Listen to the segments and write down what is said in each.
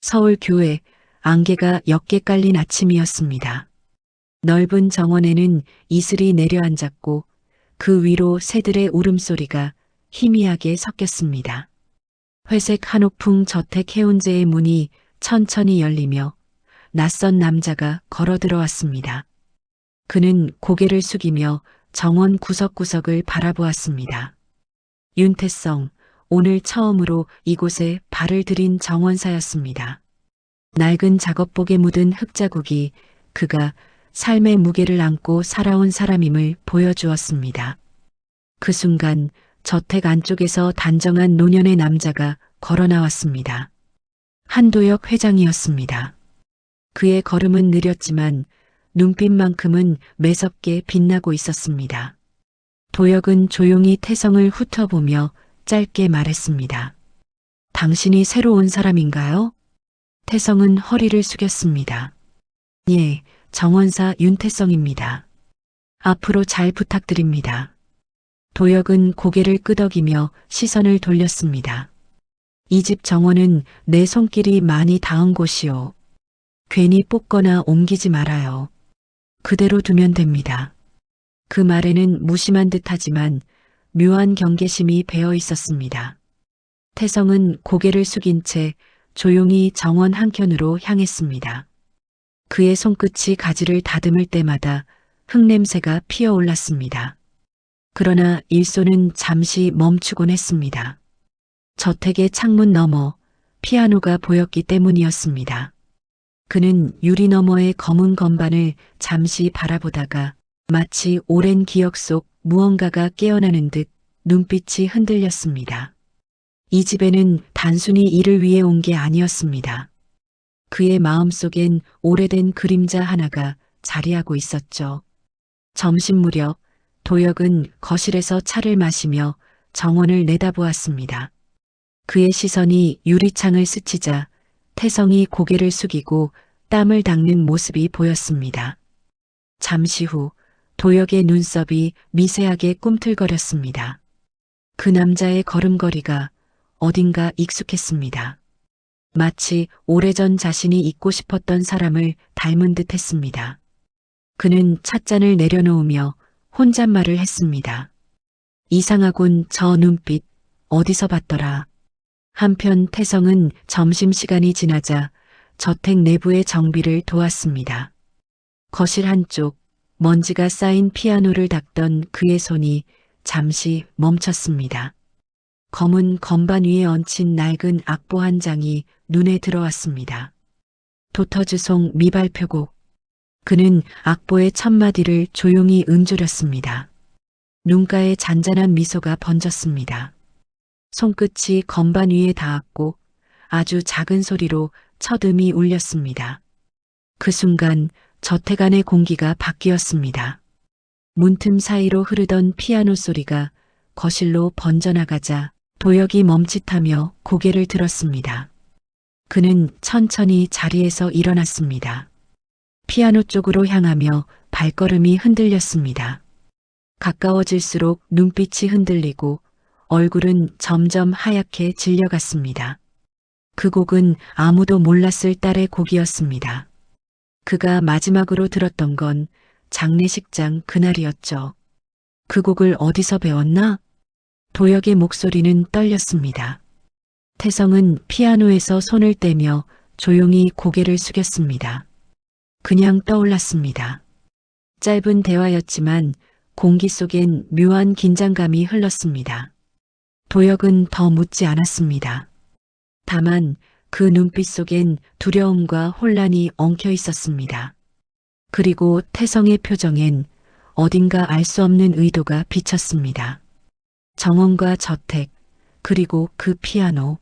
서울 교회 안개가 옅게 깔린 아침이었습니다. 넓은 정원에는 이슬이 내려앉았고 그 위로 새들의 울음소리가 희미하게 섞였습니다. 회색 한옥풍 저택 해운제의 문이 천천히 열리며 낯선 남자가 걸어 들어왔습니다. 그는 고개를 숙이며 정원 구석구석을 바라보았습니다. 윤태성, 오늘 처음으로 이곳에 발을 들인 정원사였습니다. 낡은 작업복에 묻은 흙자국이 그가 삶의 무게를 안고 살아온 사람임을 보여주었습니다. 그 순간 저택 안쪽에서 단정한 노년의 남자가 걸어 나왔습니다. 한도혁 회장이었습니다. 그의 걸음은 느렸지만 눈빛만큼은 매섭게 빛나고 있었습니다. 도혁은 조용히 태성을 훑어보며 짧게 말했습니다. 당신이 새로 온 사람인가요? 태성은 허리를 숙였습니다. 예, 정원사 윤태성입니다. 앞으로 잘 부탁드립니다. 도혁은 고개를 끄덕이며 시선을 돌렸습니다. 이 집 정원은 내 손길이 많이 닿은 곳이오. 괜히 뽑거나 옮기지 말아요. 그대로 두면 됩니다. 그 말에는 무심한 듯하지만 묘한 경계심이 배어 있었습니다. 태성은 고개를 숙인 채 조용히 정원 한켠으로 향했습니다. 그의 손끝이 가지를 다듬을 때마다 흙냄새가 피어올랐습니다. 그러나 일소는 잠시 멈추곤 했습니다. 저택의 창문 너머 피아노가 보였기 때문이었습니다. 그는 유리 너머의 검은 건반을 잠시 바라보다가 마치 오랜 기억 속 무언가가 깨어나는 듯 눈빛이 흔들렸습니다. 이 집에는 단순히 일을 위해 온 게 아니었습니다. 그의 마음속엔 오래된 그림자 하나가 자리하고 있었죠. 점심 무렵 도혁은 거실에서 차를 마시며 정원을 내다보았습니다. 그의 시선이 유리창을 스치자 태성이 고개를 숙이고 땀을 닦는 모습이 보였습니다. 잠시 후 도혁의 눈썹이 미세하게 꿈틀거렸습니다. 그 남자의 걸음걸이가 어딘가 익숙했습니다. 마치 오래전 자신이 잊고 싶었던 사람을 닮은 듯 했습니다. 그는 찻잔을 내려놓으며 혼잣말을 했습니다. 이상하군, 저 눈빛 어디서 봤더라. 한편 태성은 점심시간이 지나자 저택 내부의 정비를 도왔습니다. 거실 한쪽 먼지가 쌓인 피아노를 닦던 그의 손이 잠시 멈췄습니다. 검은 건반 위에 얹힌 낡은 악보 한 장이 눈에 들어왔습니다. 도터즈송 미발표곡. 그는 악보의 첫 마디를 조용히 음조렸습니다. 눈가에 잔잔한 미소가 번졌습니다. 손끝이 건반 위에 닿았고 아주 작은 소리로 첫 음이 울렸습니다. 그 순간 저택 안의 공기가 바뀌었습니다. 문틈 사이로 흐르던 피아노 소리가 거실로 번져나가자 도혁이 멈칫하며 고개를 들었습니다. 그는 천천히 자리에서 일어났습니다. 피아노 쪽으로 향하며 발걸음이 흔들렸습니다. 가까워질수록 눈빛이 흔들리고 얼굴은 점점 하얗게 질려갔습니다. 그 곡은 아무도 몰랐을 딸의 곡이었습니다. 그가 마지막으로 들었던 건 장례식장 그날이었죠. 그 곡을 어디서 배웠나? 도혁의 목소리는 떨렸습니다. 태성은 피아노에서 손을 떼며 조용히 고개를 숙였습니다. 그냥 떠올랐습니다. 짧은 대화였지만 공기 속엔 묘한 긴장감이 흘렀습니다. 도혁은 더 묻지 않았습니다. 다만 그 눈빛 속엔 두려움과 혼란이 엉켜 있었습니다. 그리고 태성의 표정엔 어딘가 알 수 없는 의도가 비쳤습니다. 정원과 저택, 그리고 그 피아노.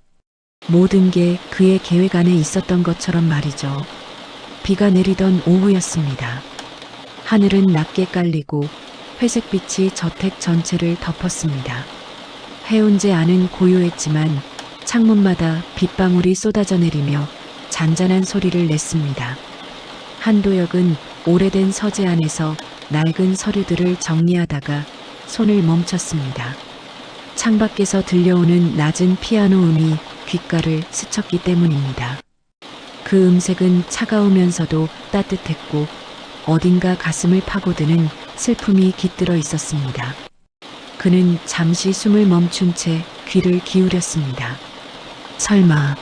모든 게 그의 계획 안에 있었던 것처럼 말이죠. 비가 내리던 오후였습니다. 하늘은 낮게 깔리고 회색빛이 저택 전체를 덮었습니다. 해운제 안은 고요했지만 창문마다 빗방울이 쏟아져 내리며 잔잔한 소리를 냈습니다. 한도혁은 오래된 서재 안에서 낡은 서류들을 정리하다가 손을 멈췄습니다. 창밖에서 들려오는 낮은 피아노 음이 귓가를 스쳤기 때문입니다. 그 음색은 차가우면서도 따뜻했고 어딘가 가슴을 파고드는 슬픔이 깃들어 있었습니다. 그는 잠시 숨을 멈춘 채 귀를 기울였습니다. 설마.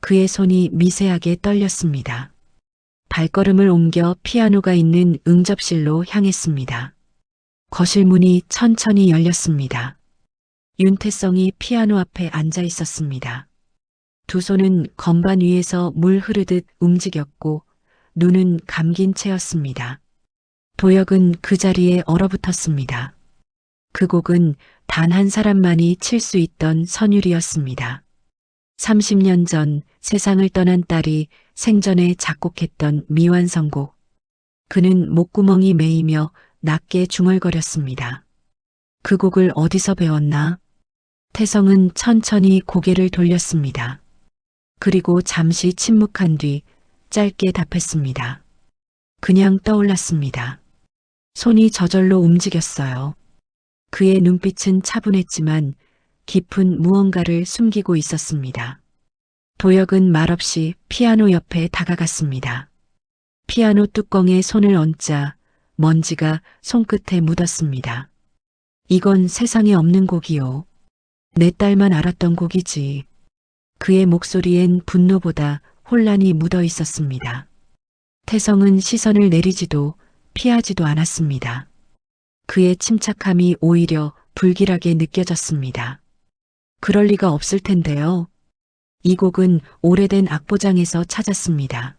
그의 손이 미세하게 떨렸습니다. 발걸음을 옮겨 피아노가 있는 응접실로 향했습니다. 거실 문이 천천히 열렸습니다. 윤태성이 피아노 앞에 앉아 있었습니다. 두 손은 건반 위에서 물 흐르듯 움직였고 눈은 감긴 채였습니다. 도혁은 그 자리에 얼어붙었습니다. 그 곡은 단 한 사람만이 칠 수 있던 선율이었습니다. 30년 전 세상을 떠난 딸이 생전에 작곡했던 미완성곡. 그는 목구멍이 메이며 낮게 중얼거렸습니다. 그 곡을 어디서 배웠나? 태성은 천천히 고개를 돌렸습니다. 그리고 잠시 침묵한 뒤 짧게 답했습니다. 그냥 떠올랐습니다. 손이 저절로 움직였어요. 그의 눈빛은 차분했지만 깊은 무언가를 숨기고 있었습니다. 도혁은 말없이 피아노 옆에 다가갔습니다. 피아노 뚜껑에 손을 얹자 먼지가 손끝에 묻었습니다. 이건 세상에 없는 곡이요. 내 딸만 알았던 곡이지. 그의 목소리엔 분노보다 혼란이 묻어 있었습니다. 태성은 시선을 내리지도 피하지도 않았습니다. 그의 침착함이 오히려 불길하게 느껴졌습니다. 그럴 리가 없을 텐데요. 이 곡은 오래된 악보장에서 찾았습니다.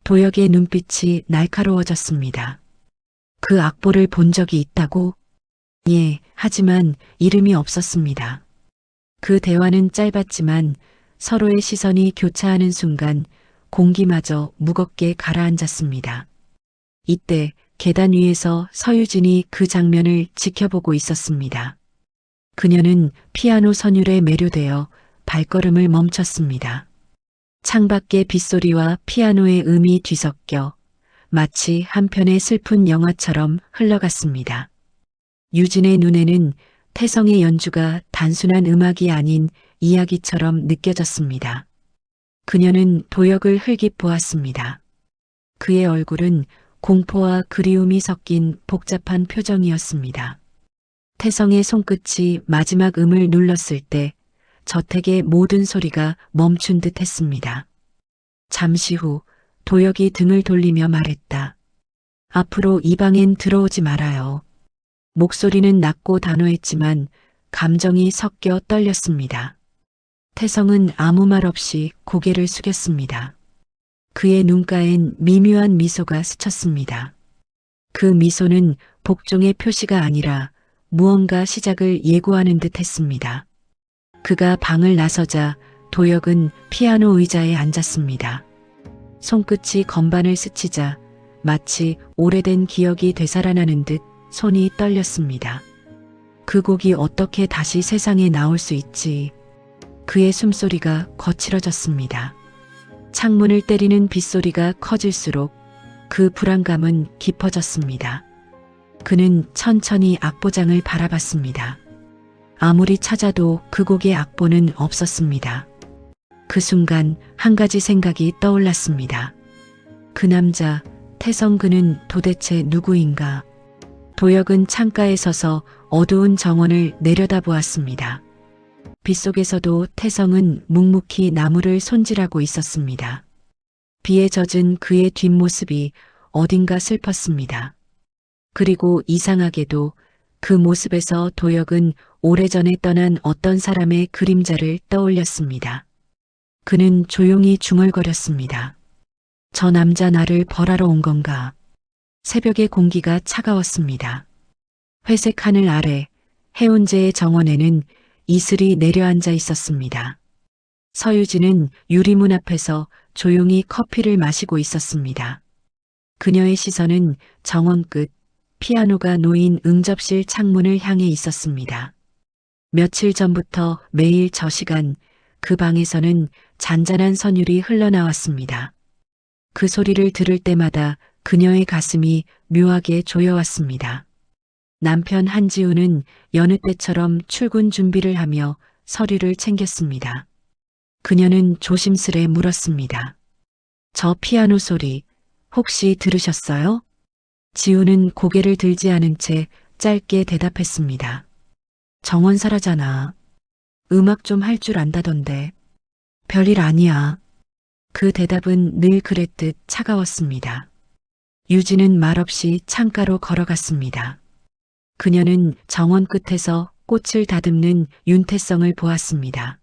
도혁의 눈빛이 날카로워졌습니다. 그 악보를 본 적이 있다고? 예, 하지만 이름이 없었습니다. 그 대화는 짧았지만 서로의 시선이 교차하는 순간 공기마저 무겁게 가라앉았습니다. 이때 계단 위에서 서유진이 그 장면을 지켜보고 있었습니다. 그녀는 피아노 선율에 매료되어 발걸음을 멈췄습니다. 창밖의 빗소리와 피아노의 음이 뒤섞여 마치 한편의 슬픈 영화처럼 흘러갔습니다. 유진의 눈에는 태성의 연주가 단순한 음악이 아닌 이야기처럼 느껴졌습니다. 그녀는 도혁을 흘낏 보았습니다. 그의 얼굴은 공포와 그리움이 섞인 복잡한 표정이었습니다. 태성의 손끝이 마지막 음을 눌렀을 때 저택의 모든 소리가 멈춘 듯 했습니다. 잠시 후 도혁이 등을 돌리며 말했다. 앞으로 이 방엔 들어오지 말아요. 목소리는 낮고 단호했지만 감정이 섞여 떨렸습니다. 태성은 아무 말 없이 고개를 숙였습니다. 그의 눈가엔 미묘한 미소가 스쳤습니다. 그 미소는 복종의 표시가 아니라 무언가 시작을 예고하는 듯 했습니다. 그가 방을 나서자 도혁은 피아노 의자에 앉았습니다. 손끝이 건반을 스치자 마치 오래된 기억이 되살아나는 듯 손이 떨렸습니다. 그 곡이 어떻게 다시 세상에 나올 수 있지? 그의 숨소리가 거칠어졌습니다. 창문을 때리는 빗소리가 커질수록 그 불안감은 깊어졌습니다. 그는 천천히 악보장을 바라봤습니다. 아무리 찾아도 그 곡의 악보는 없었습니다. 그 순간 한 가지 생각이 떠올랐습니다. 그 남자, 태성 그는 도대체 누구인가? 도혁은 창가에 서서 어두운 정원을 내려다보았습니다. 빗속에서도 태성은 묵묵히 나무를 손질하고 있었습니다. 비에 젖은 그의 뒷모습이 어딘가 슬펐습니다. 그리고 이상하게도 그 모습에서 도혁은 오래전에 떠난 어떤 사람의 그림자를 떠올렸습니다. 그는 조용히 중얼거렸습니다. 저 남자 나를 벌하러 온 건가? 새벽의 공기가 차가웠습니다. 회색 하늘 아래 해운제의 정원에는 이슬이 내려앉아 있었습니다. 서유진은 유리문 앞에서 조용히 커피를 마시고 있었습니다. 그녀의 시선은 정원 끝 피아노가 놓인 응접실 창문을 향해 있었습니다. 며칠 전부터 매일 저 시간 그 방에서는 잔잔한 선율이 흘러나왔습니다. 그 소리를 들을 때마다 그녀의 가슴이 묘하게 조여왔습니다. 남편 한지우는 여느 때처럼 출근 준비를 하며 서류를 챙겼습니다. 그녀는 조심스레 물었습니다. 저 피아노 소리 혹시 들으셨어요? 지우는 고개를 들지 않은 채 짧게 대답했습니다. 정원사라잖아. 음악 좀 할 줄 안다던데. 별일 아니야. 그 대답은 늘 그랬듯 차가웠습니다. 유진은 말없이 창가로 걸어갔습니다. 그녀는 정원 끝에서 꽃을 다듬는 윤태성을 보았습니다.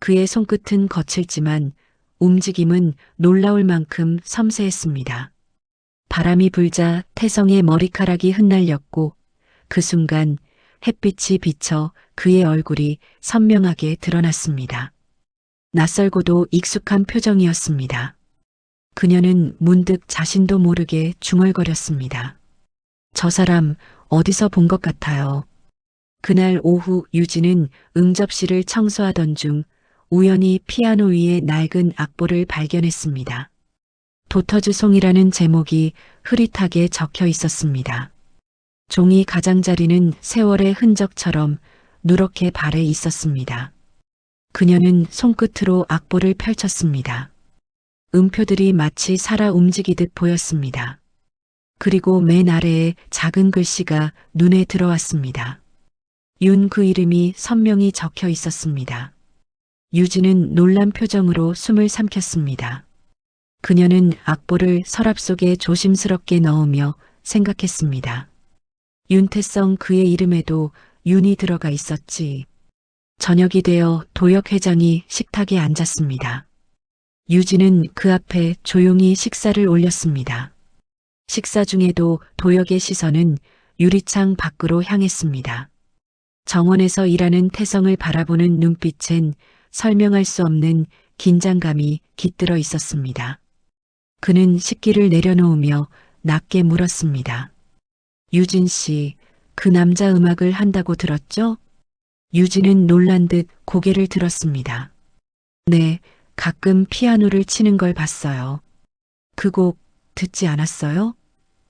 그의 손끝은 거칠지만 움직임은 놀라울 만큼 섬세했습니다. 바람이 불자 태성의 머리카락이 흩날렸고 그 순간 햇빛이 비쳐 그의 얼굴이 선명하게 드러났습니다. 낯설고도 익숙한 표정이었습니다. 그녀는 문득 자신도 모르게 중얼거렸습니다. 저 사람 어디서 본 것 같아요. 그날 오후 유진은 응접실을 청소하던 중 우연히 피아노 위에 낡은 악보를 발견했습니다. 도터즈 송이라는 제목이 흐릿하게 적혀 있었습니다. 종이 가장자리는 세월의 흔적처럼 누렇게 발해 있었습니다. 그녀는 손끝으로 악보를 펼쳤습니다. 음표들이 마치 살아 움직이듯 보였습니다. 그리고 맨 아래에 작은 글씨가 눈에 들어왔습니다. 윤 그 이름이 선명히 적혀 있었습니다. 유진은 놀란 표정으로 숨을 삼켰습니다. 그녀는 악보를 서랍 속에 조심스럽게 넣으며 생각했습니다. 윤태성 그의 이름에도 윤이 들어가 있었지. 저녁이 되어 도역 회장이 식탁에 앉았습니다. 유진은 그 앞에 조용히 식사를 올렸습니다. 식사 중에도 도역의 시선은 유리창 밖으로 향했습니다. 정원에서 일하는 태성을 바라보는 눈빛엔 설명할 수 없는 긴장감이 깃들어 있었습니다. 그는 식기를 내려놓으며 낮게 물었습니다. 유진 씨, 그 남자 음악을 한다고 들었죠? 유진은 놀란 듯 고개를 들었습니다. 네, 가끔 피아노를 치는 걸 봤어요. 그 곡 듣지 않았어요?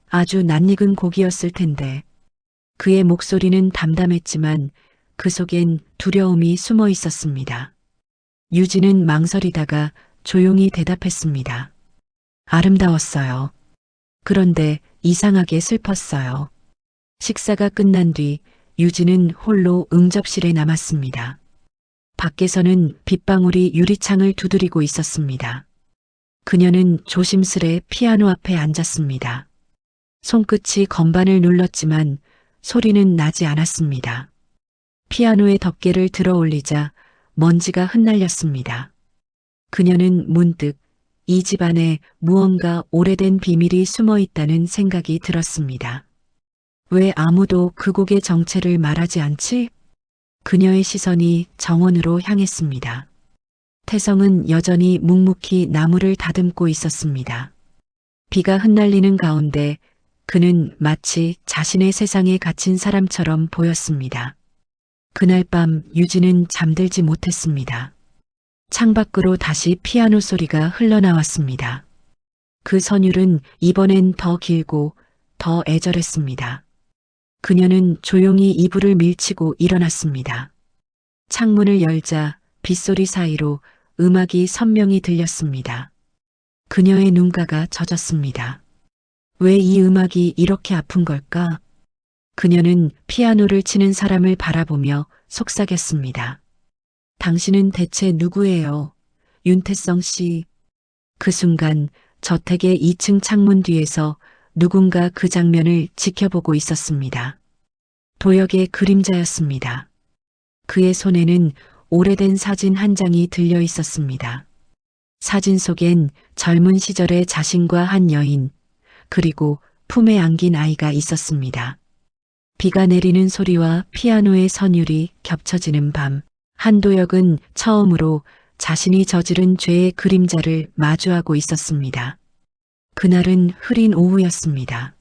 아주 낯익은 곡이었을 텐데. 그의 목소리는 담담했지만 그 속엔 두려움이 숨어 있었습니다. 유진은 망설이다가 조용히 대답했습니다. 아름다웠어요. 그런데 이상하게 슬펐어요. 식사가 끝난 뒤 유진은 홀로 응접실에 남았습니다. 밖에서는 빗방울이 유리창을 두드리고 있었습니다. 그녀는 조심스레 피아노 앞에 앉았습니다. 손끝이 건반을 눌렀지만 소리는 나지 않았습니다. 피아노의 덮개를 들어 올리자 먼지가 흩날렸습니다. 그녀는 문득 이 집안에 무언가 오래된 비밀이 숨어 있다는 생각이 들었습니다. 왜 아무도 그 곡의 정체를 말하지 않지? 그녀의 시선이 정원으로 향했습니다. 태성은 여전히 묵묵히 나무를 다듬고 있었습니다. 비가 흩날리는 가운데 그는 마치 자신의 세상에 갇힌 사람처럼 보였습니다. 그날 밤 유진은 잠들지 못했습니다. 창밖으로 다시 피아노 소리가 흘러나왔습니다. 그 선율은 이번엔 더 길고 더 애절했습니다. 그녀는 조용히 이불을 밀치고 일어났습니다. 창문을 열자 빗소리 사이로 음악이 선명히 들렸습니다. 그녀의 눈가가 젖었습니다. 왜 이 음악이 이렇게 아픈 걸까? 그녀는 피아노를 치는 사람을 바라보며 속삭였습니다. 당신은 대체 누구예요? 윤태성 씨. 그 순간 저택의 2층 창문 뒤에서 누군가 그 장면을 지켜보고 있었습니다. 도역의 그림자였습니다. 그의 손에는 오래된 사진 한 장이 들려 있었습니다. 사진 속엔 젊은 시절의 자신과 한 여인, 그리고 품에 안긴 아이가 있었습니다. 비가 내리는 소리와 피아노의 선율이 겹쳐지는 밤, 한도역은 처음으로 자신이 저지른 죄의 그림자를 마주하고 있었습니다. 그날은 흐린 오후였습니다.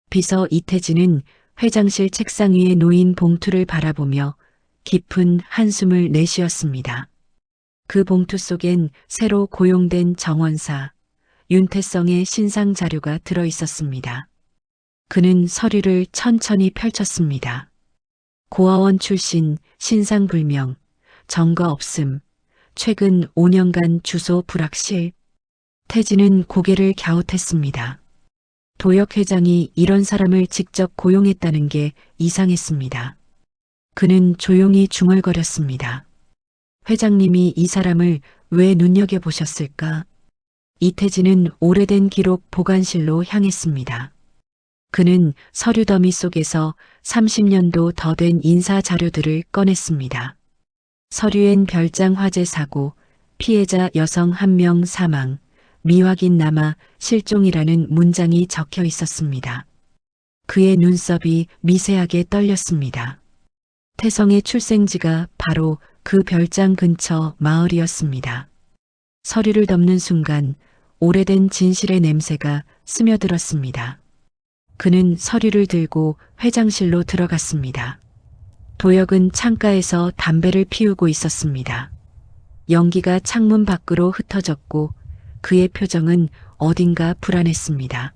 비서 이태진은 회장실 책상 위에 놓인 봉투를 바라보며 깊은 한숨을 내쉬었습니다. 그 봉투 속엔 새로 고용된 정원사, 윤태성의 신상 자료가 들어 있었습니다. 그는 서류를 천천히 펼쳤습니다. 고아원 출신, 신상불명, 증거 없음, 최근 5년간 주소 불확실. 태진은 고개를 갸웃했습니다. 도역 회장이 이런 사람을 직접 고용했다는 게 이상했습니다. 그는 조용히 중얼거렸습니다. 회장님이 이 사람을 왜 눈여겨보셨을까? 이태진은 오래된 기록 보관실로 향했습니다. 그는 서류 더미 속에서 30년도 더 된 인사 자료들을 꺼냈습니다. 서류엔 별장 화재 사고, 피해자 여성 1명 사망, 미확인 남아 실종이라는 문장이 적혀 있었습니다. 그의 눈썹이 미세하게 떨렸습니다. 태성의 출생지가 바로 그 별장 근처 마을이었습니다. 서류를 덮는 순간 오래된 진실의 냄새가 스며들었습니다. 그는 서류를 들고 회장실로 들어갔습니다. 도역은 창가에서 담배를 피우고 있었습니다. 연기가 창문 밖으로 흩어졌고 그의 표정은 어딘가 불안했습니다.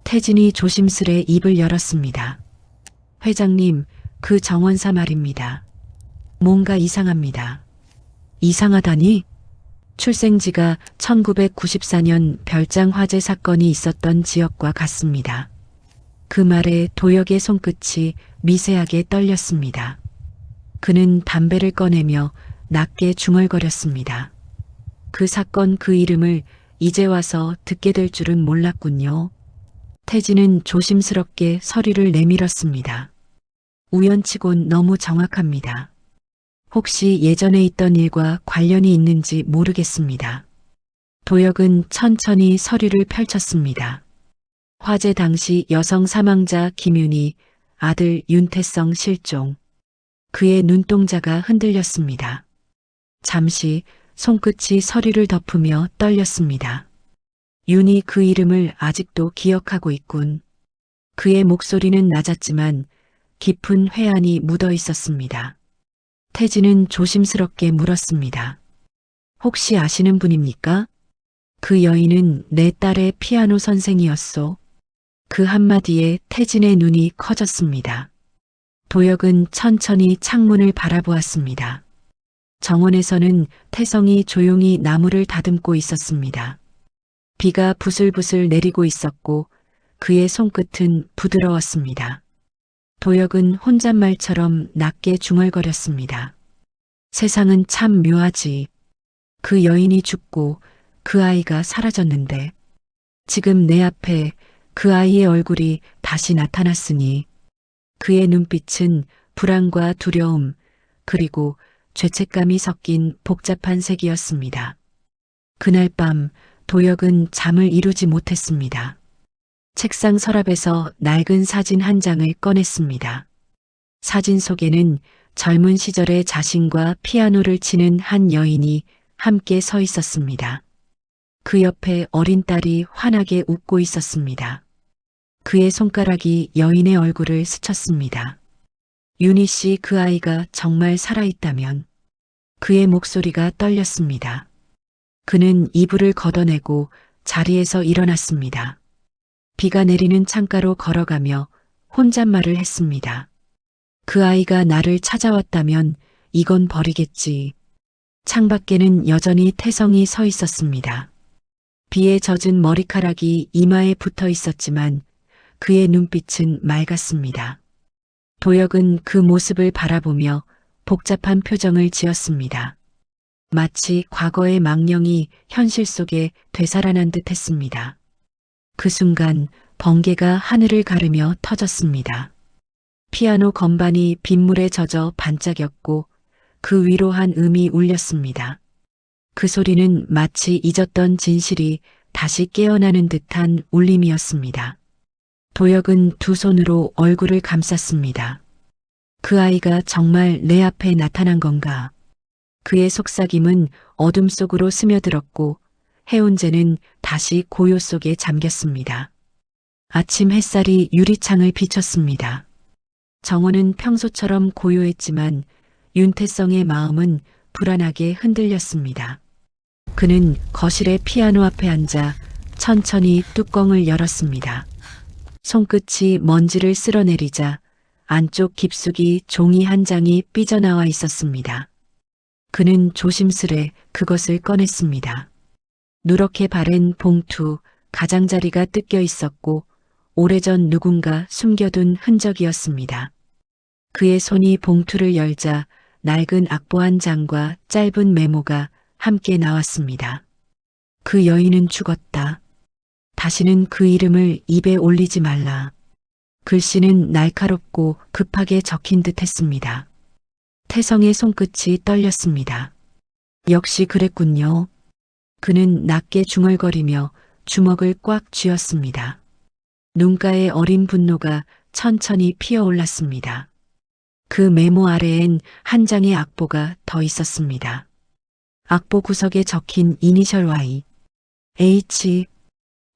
태진이 조심스레 입을 열었습니다. 회장님, 그 정원사 말입니다. 뭔가 이상합니다. 이상하다니? 출생지가 1994년 별장 화재 사건이 있었던 지역과 같습니다. 그 말에 도역의 손끝이 미세하게 떨렸습니다. 그는 담배를 꺼내며 낮게 중얼거렸습니다. 그 사건 그 이름을 이제 와서 듣게 될 줄은 몰랐군요. 태진은 조심스럽게 서류를 내밀었습니다. 우연치곤 너무 정확합니다. 혹시 예전에 있던 일과 관련이 있는지 모르겠습니다. 도역은 천천히 서류를 펼쳤습니다. 화재 당시 여성 사망자 김윤희, 아들 윤태성 실종. 그의 눈동자가 흔들렸습니다. 잠시 손끝이 서류를 덮으며 떨렸습니다. 윤희 그 이름을 아직도 기억하고 있군. 그의 목소리는 낮았지만 깊은 회한이 묻어 있었습니다. 태진은 조심스럽게 물었습니다. 혹시 아시는 분입니까? 그 여인은 내 딸의 피아노 선생이었소. 그 한마디에 태진의 눈이 커졌습니다. 도역은 천천히 창문을 바라보았습니다. 정원에서는 태성이 조용히 나무를 다듬고 있었습니다. 비가 부슬부슬 내리고 있었고 그의 손끝은 부드러웠습니다. 도역은 혼잣말처럼 낮게 중얼거렸습니다. 세상은 참 묘하지. 그 여인이 죽고 그 아이가 사라졌는데 지금 내 앞에 그 아이의 얼굴이 다시 나타났으니 그의 눈빛은 불안과 두려움 그리고 죄책감이 섞인 복잡한 색이었습니다. 그날 밤 도역은 잠을 이루지 못했습니다. 책상 서랍에서 낡은 사진 한 장을 꺼냈습니다. 사진 속에는 젊은 시절의 자신과 피아노를 치는 한 여인이 함께 서 있었습니다. 그 옆에 어린 딸이 환하게 웃고 있었습니다. 그의 손가락이 여인의 얼굴을 스쳤습니다. 윤희 씨 그 아이가 정말 살아있다면 그의 목소리가 떨렸습니다. 그는 이불을 걷어내고 자리에서 일어났습니다. 비가 내리는 창가로 걸어가며 혼잣말을 했습니다. 그 아이가 나를 찾아왔다면 이건 버리겠지. 창밖에는 여전히 태성이 서 있었습니다. 비에 젖은 머리카락이 이마에 붙어 있었지만 그의 눈빛은 맑았습니다. 도역은 그 모습을 바라보며 복잡한 표정을 지었습니다. 마치 과거의 망령이 현실 속에 되살아난 듯 했습니다. 그 순간 번개가 하늘을 가르며 터졌습니다. 피아노 건반이 빗물에 젖어 반짝였고 그 위로 한 음이 울렸습니다. 그 소리는 마치 잊었던 진실이 다시 깨어나는 듯한 울림이었습니다. 도역은 두 손으로 얼굴을 감쌌습니다. 그 아이가 정말 내 앞에 나타난 건가? 그의 속삭임은 어둠 속으로 스며들었고 해운제는 다시 고요 속에 잠겼습니다. 아침 햇살이 유리창을 비쳤습니다. 정원은 평소처럼 고요했지만 윤태성의 마음은 불안하게 흔들렸습니다. 그는 거실의 피아노 앞에 앉아 천천히 뚜껑을 열었습니다. 손끝이 먼지를 쓸어내리자 안쪽 깊숙이 종이 한 장이 삐져나와 있었습니다. 그는 조심스레 그것을 꺼냈습니다. 누렇게 바랜 봉투, 가장자리가 뜯겨 있었고 오래전 누군가 숨겨둔 흔적이었습니다. 그의 손이 봉투를 열자 낡은 악보 한 장과 짧은 메모가 함께 나왔습니다. 그 여인은 죽었다. 다시는 그 이름을 입에 올리지 말라. 글씨는 날카롭고 급하게 적힌 듯 했습니다. 태성의 손끝이 떨렸습니다. 역시 그랬군요. 그는 낮게 중얼거리며 주먹을 꽉 쥐었습니다. 눈가에 어린 분노가 천천히 피어올랐습니다. 그 메모 아래엔 한 장의 악보가 더 있었습니다. 악보 구석에 적힌 이니셜 Y, H,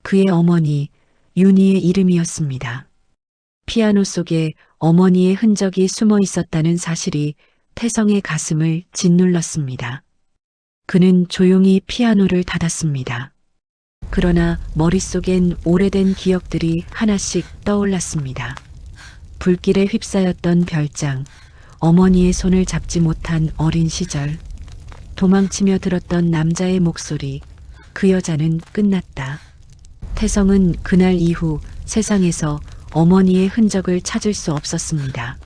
그의 어머니 윤희의 이름이었습니다. 피아노 속에 어머니의 흔적이 숨어 있었다는 사실이 태성의 가슴을 짓눌렀습니다. 그는 조용히 피아노를 닫았습니다. 그러나 머릿속엔 오래된 기억들이 하나씩 떠올랐습니다. 불길에 휩싸였던 별장, 어머니의 손을 잡지 못한 어린 시절, 도망치며 들었던 남자의 목소리, 그 여자는 끝났다. 태성은 그날 이후 세상에서 어머니의 흔적을 찾을 수 없었습니다.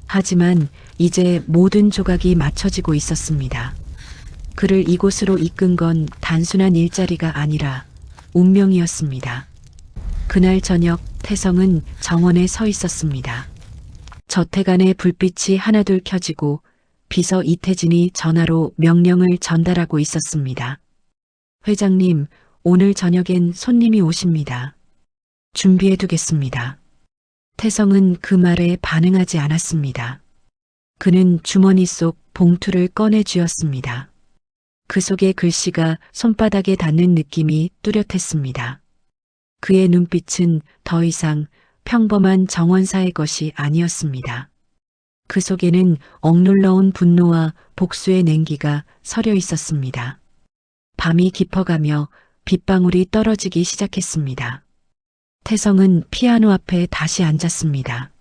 하지만 이제 모든 조각이 맞춰지고 있었습니다. 그를 이곳으로 이끈 건 단순한 일자리가 아니라 운명이었습니다. 그날 저녁 태성은 정원에 서 있었습니다. 저택 안에 불빛이 하나둘 켜지고 비서 이태진이 전화로 명령을 전달하고 있었습니다. 회장님, 오늘 저녁엔 손님이 오십니다. 준비해 두겠습니다. 태성은 그 말에 반응하지 않았습니다. 그는 주머니 속 봉투를 꺼내 쥐었습니다. 그 속의 글씨가 손바닥에 닿는 느낌이 뚜렷했습니다. 그의 눈빛은 더 이상 평범한 정원사의 것이 아니었습니다. 그 속에는 억눌러온 분노와 복수의 냉기가 서려 있었습니다. 밤이 깊어가며 빗방울이 떨어지기 시작했습니다. 태성은 피아노 앞에 다시 앉았습니다.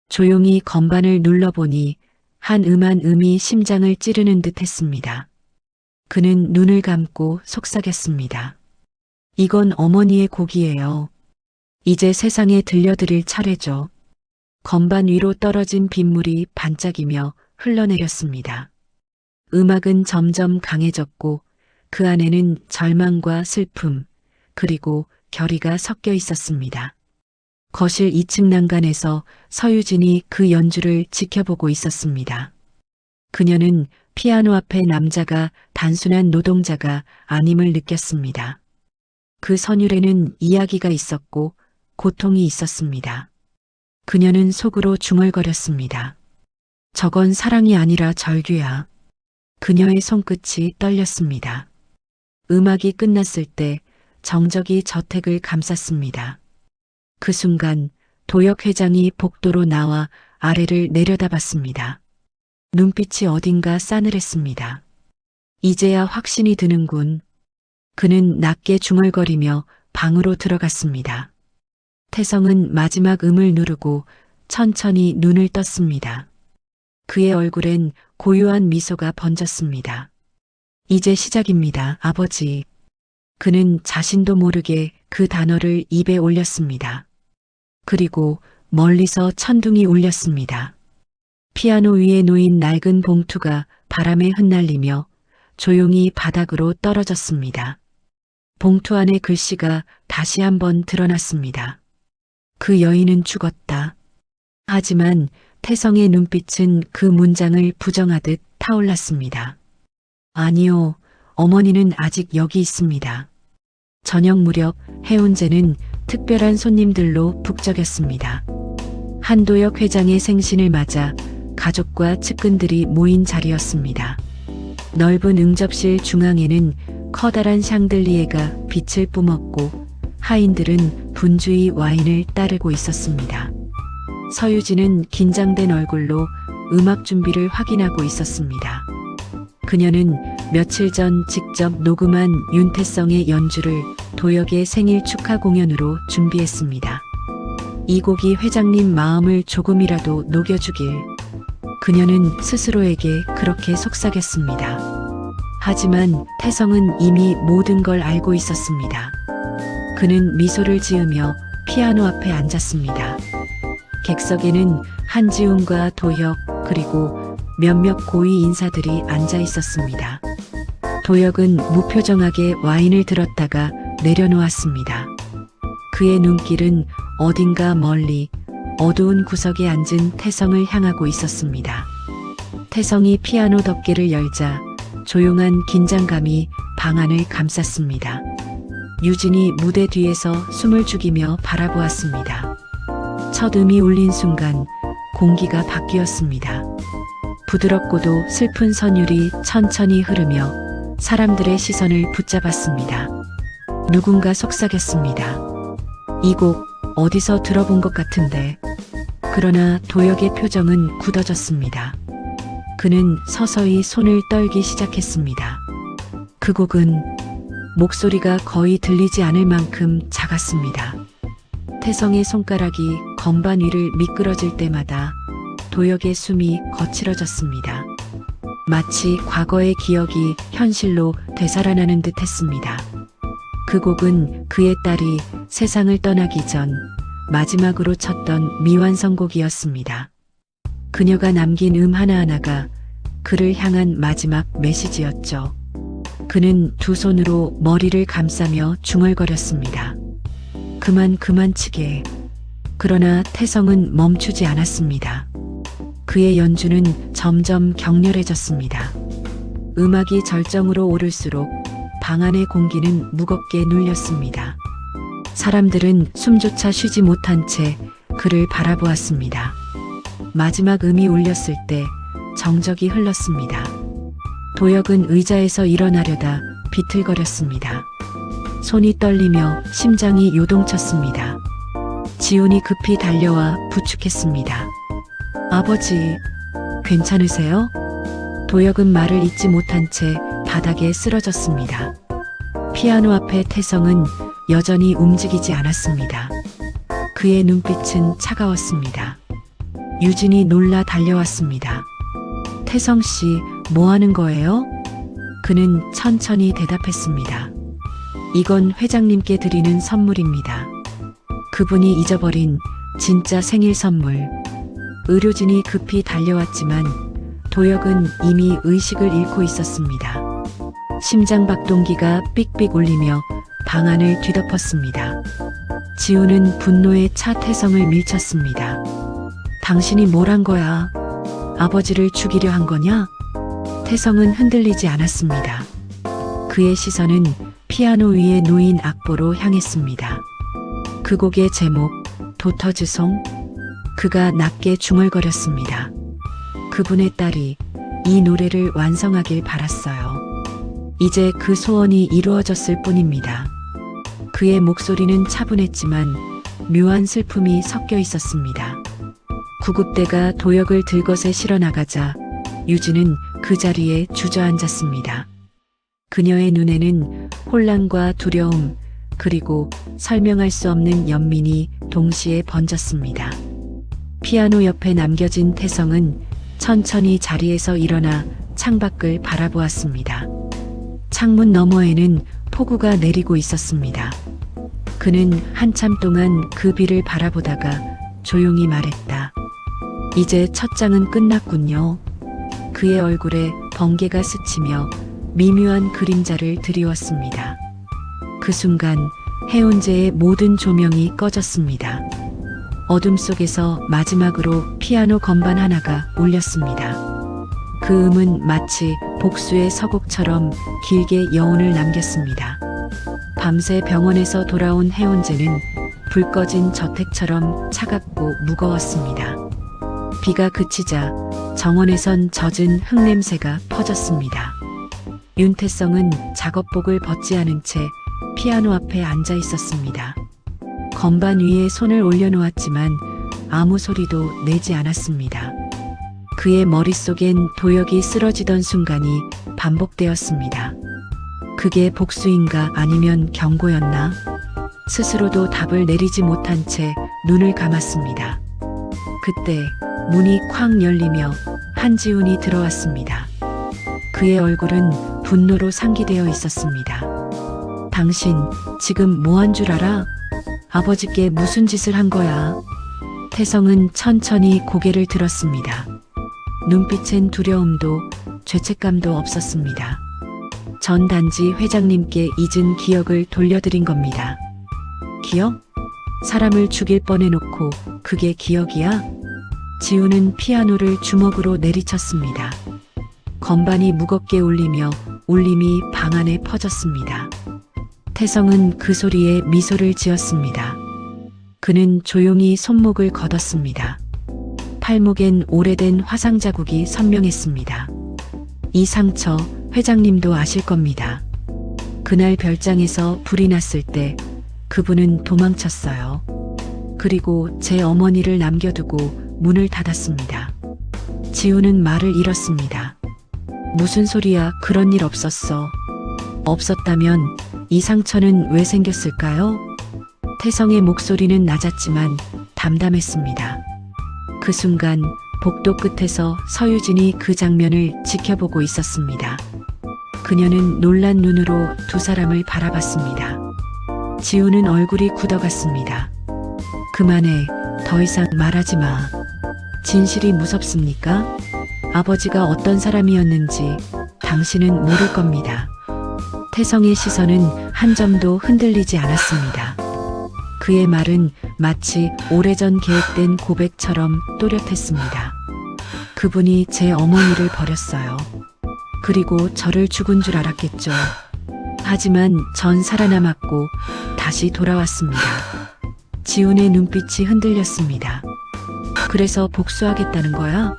조용히 건반을 눌러보니 한 음한 음이 심장을 찌르는 듯 했습니다. 그는 눈을 감고 속삭였습니다. 이건 어머니의 곡이에요. 이제 세상에 들려드릴 차례죠. 건반 위로 떨어진 빗물이 반짝이며 흘러내렸습니다. 음악은 점점 강해졌고 그 안에는 절망과 슬픔, 그리고 결의가 섞여 있었습니다. 거실 2층 난간에서 서유진이 그 연주를 지켜보고 있었습니다. 그녀는 피아노 앞의 남자가 단순한 노동자가 아님을 느꼈습니다. 그 선율에는 이야기가 있었고 고통이 있었습니다. 그녀는 속으로 중얼거렸습니다. 저건 사랑이 아니라 절규야. 그녀의 손끝이 떨렸습니다. 음악이 끝났을 때 정적이 저택을 감쌌습니다. 그 순간 도역 회장이 복도로 나와 아래를 내려다봤습니다. 눈빛이 어딘가 싸늘했습니다. 이제야 확신이 드는군. 그는 낮게 중얼거리며 방으로 들어갔습니다. 태성은 마지막 음을 누르고 천천히 눈을 떴습니다. 그의 얼굴엔 고요한 미소가 번졌습니다. 이제 시작입니다, 아버지. 그는 자신도 모르게 그 단어를 입에 올렸습니다. 그리고 멀리서 천둥이 울렸습니다. 피아노 위에 놓인 낡은 봉투가 바람에 흩날리며 조용히 바닥으로 떨어졌습니다. 봉투 안의 글씨가 다시 한번 드러났습니다. 그 여인은 죽었다. 하지만 태성의 눈빛은 그 문장을 부정하듯 타올랐습니다. 아니요, 어머니는 아직 여기 있습니다. 저녁 무렵 해운제는 특별한 손님들로 북적였습니다. 한도역 회장의 생신을 맞아 가족과 측근들이 모인 자리였습니다. 넓은 응접실 중앙에는 커다란 샹들리에가 빛을 뿜었고 하인들은 분주히 와인을 따르고 있었습니다. 서유진은 긴장된 얼굴로 음악 준비를 확인하고 있었습니다. 그녀는 며칠 전 직접 녹음한 윤태성의 연주를 도역의 생일 축하 공연으로 준비했습니다. 이 곡이 회장님 마음을 조금이라도 녹여주길. 그녀는 스스로에게 그렇게 속삭였습니다. 하지만 태성은 이미 모든 걸 알고 있었습니다. 그는 미소를 지으며 피아노 앞에 앉았습니다. 객석에는 한지훈과 도혁 그리고 몇몇 고위 인사들이 앉아 있었습니다. 도혁은 무표정하게 와인을 들었다가 내려놓았습니다. 그의 눈길은 어딘가 멀리 어두운 구석에 앉은 태성을 향하고 있었습니다. 태성이 피아노 덮개를 열자 조용한 긴장감이 방 안을 감쌌습니다. 유진이 무대 뒤에서 숨을 죽이며 바라보았습니다. 첫 음이 울린 순간 공기가 바뀌었습니다. 부드럽고도 슬픈 선율이 천천히 흐르며 사람들의 시선을 붙잡았습니다. 누군가 속삭였습니다. 이 곡 어디서 들어본 것 같은데. 그러나 도혁의 표정은 굳어졌습니다. 그는 서서히 손을 떨기 시작했습니다. 그 곡은 목소리가 거의 들리지 않을 만큼 작았습니다. 태성의 손가락이 건반 위를 미끄러질 때마다 도혁의 숨이 거칠어졌습니다. 마치 과거의 기억이 현실로 되살아나는 듯 했습니다. 그 곡은 그의 딸이 세상을 떠나기 전 마지막으로 쳤던 미완성곡이었습니다. 그녀가 남긴 음 하나하나가 그를 향한 마지막 메시지였죠. 그는 두 손으로 머리를 감싸며 중얼거렸습니다. 그만 치게. 그러나 태성은 멈추지 않았습니다. 그의 연주는 점점 격렬해졌습니다. 음악이 절정으로 오를수록 방 안의 공기는 무겁게 눌렸습니다. 사람들은 숨조차 쉬지 못한 채 그를 바라보았습니다. 마지막 음이 울렸을 때 정적이 흘렀습니다. 도혁은 의자에서 일어나려다 비틀거렸습니다. 손이 떨리며 심장이 요동쳤습니다. 지훈이 급히 달려와 부축했습니다. 아버지, 괜찮으세요? 도혁은 말을 잇지 못한 채 바닥에 쓰러졌습니다. 피아노 앞에 태성은 여전히 움직이지 않았습니다. 그의 눈빛은 차가웠습니다. 유진이 놀라 달려왔습니다. 태성 씨, 뭐 하는 거예요? 그는 천천히 대답했습니다. 이건 회장님께 드리는 선물입니다. 그분이 잊어버린 진짜 생일 선물. 의료진이 급히 달려왔지만 도혁은 이미 의식을 잃고 있었습니다. 심장 박동기가 삑삑 울리며 방 안을 뒤덮었습니다. 지우는 분노에 차 태성을 밀쳤습니다. 당신이 뭘 한 거야? 아버지를 죽이려 한 거냐? 태성은 흔들리지 않았습니다. 그의 시선은 피아노 위에 놓인 악보로 향했습니다. 그 곡의 제목, 도터즈송. 그가 낮게 중얼거렸습니다. 그분의 딸이 이 노래를 완성하길 바랐어요. 이제 그 소원이 이루어졌을 뿐입니다. 그의 목소리는 차분했지만 묘한 슬픔이 섞여 있었습니다. 구급대가 도혁을 들것에 실어 나가자 유진은 그 자리에 주저앉았습니다. 그녀의 눈에는 혼란과 두려움 그리고 설명할 수 없는 연민이 동시에 번졌습니다. 피아노 옆에 남겨진 태성은 천천히 자리에서 일어나 창밖을 바라보았습니다. 창문 너머에는 폭우가 내리고 있었습니다. 그는 한참 동안 그 비를 바라보다가 조용히 말했다. 이제 첫 장은 끝났군요. 그의 얼굴에 번개가 스치며 미묘한 그림자를 드리웠습니다. 그 순간 해운제의 모든 조명이 꺼졌습니다. 어둠 속에서 마지막으로 피아노 건반 하나가 울렸습니다. 그 음은 마치 복수의 서곡처럼 길게 여운을 남겼습니다. 밤새 병원에서 돌아온 해운제는 불 꺼진 저택처럼 차갑고 무거웠습니다. 비가 그치자 정원에선 젖은 흙냄새가 퍼졌습니다. 윤태성은 작업복을 벗지 않은 채 피아노 앞에 앉아 있었습니다. 건반 위에 손을 올려놓았지만 아무 소리도 내지 않았습니다. 그의 머릿속엔 도혁이 쓰러지던 순간이 반복되었습니다. 그게 복수인가 아니면 경고였나? 스스로도 답을 내리지 못한 채 눈을 감았습니다. 그때 문이 쾅 열리며 한지훈이 들어왔습니다. 그의 얼굴은 분노로 상기되어 있었습니다. 당신 지금 뭐 한 줄 알아? 아버지께 무슨 짓을 한 거야? 태성은 천천히 고개를 들었습니다. 눈빛엔 두려움도 죄책감도 없었습니다. 전 단지 회장님께 잊은 기억을 돌려드린 겁니다. 기억? 사람을 죽일 뻔해놓고 그게 기억이야? 지우는 피아노를 주먹으로 내리쳤습니다. 건반이 무겁게 울리며 울림이 방 안에 퍼졌습니다. 태성은 그 소리에 미소를 지었습니다. 그는 조용히 손목을 걷었습니다. 팔목엔 오래된 화상 자국이 선명했습니다. 이 상처 회장님도 아실 겁니다. 그날 별장에서 불이 났을 때 그분은 도망쳤어요. 그리고 제 어머니를 남겨두고 문을 닫았습니다. 지우는 말을 잃었습니다. 무슨 소리야? 그런 일 없었어. 없었다면 이 상처는 왜 생겼을까요? 태성의 목소리는 낮았지만 담담했습니다. 그 순간 복도 끝에서 서유진이 그 장면을 지켜보고 있었습니다. 그녀는 놀란 눈으로 두 사람을 바라봤습니다. 지우는 얼굴이 굳어갔습니다. 그만해. 더 이상 말하지 마. 진실이 무섭습니까? 아버지가 어떤 사람이었는지 당신은 모를 겁니다. 태성의 시선은 한 점도 흔들리지 않았습니다. 그의 말은 마치 오래전 계획된 고백처럼 또렷했습니다. 그분이 제 어머니를 버렸어요. 그리고 저를 죽은 줄 알았겠죠. 하지만 전 살아남았고 다시 돌아왔습니다. 지훈의 눈빛이 흔들렸습니다. 그래서 복수하겠다는 거야?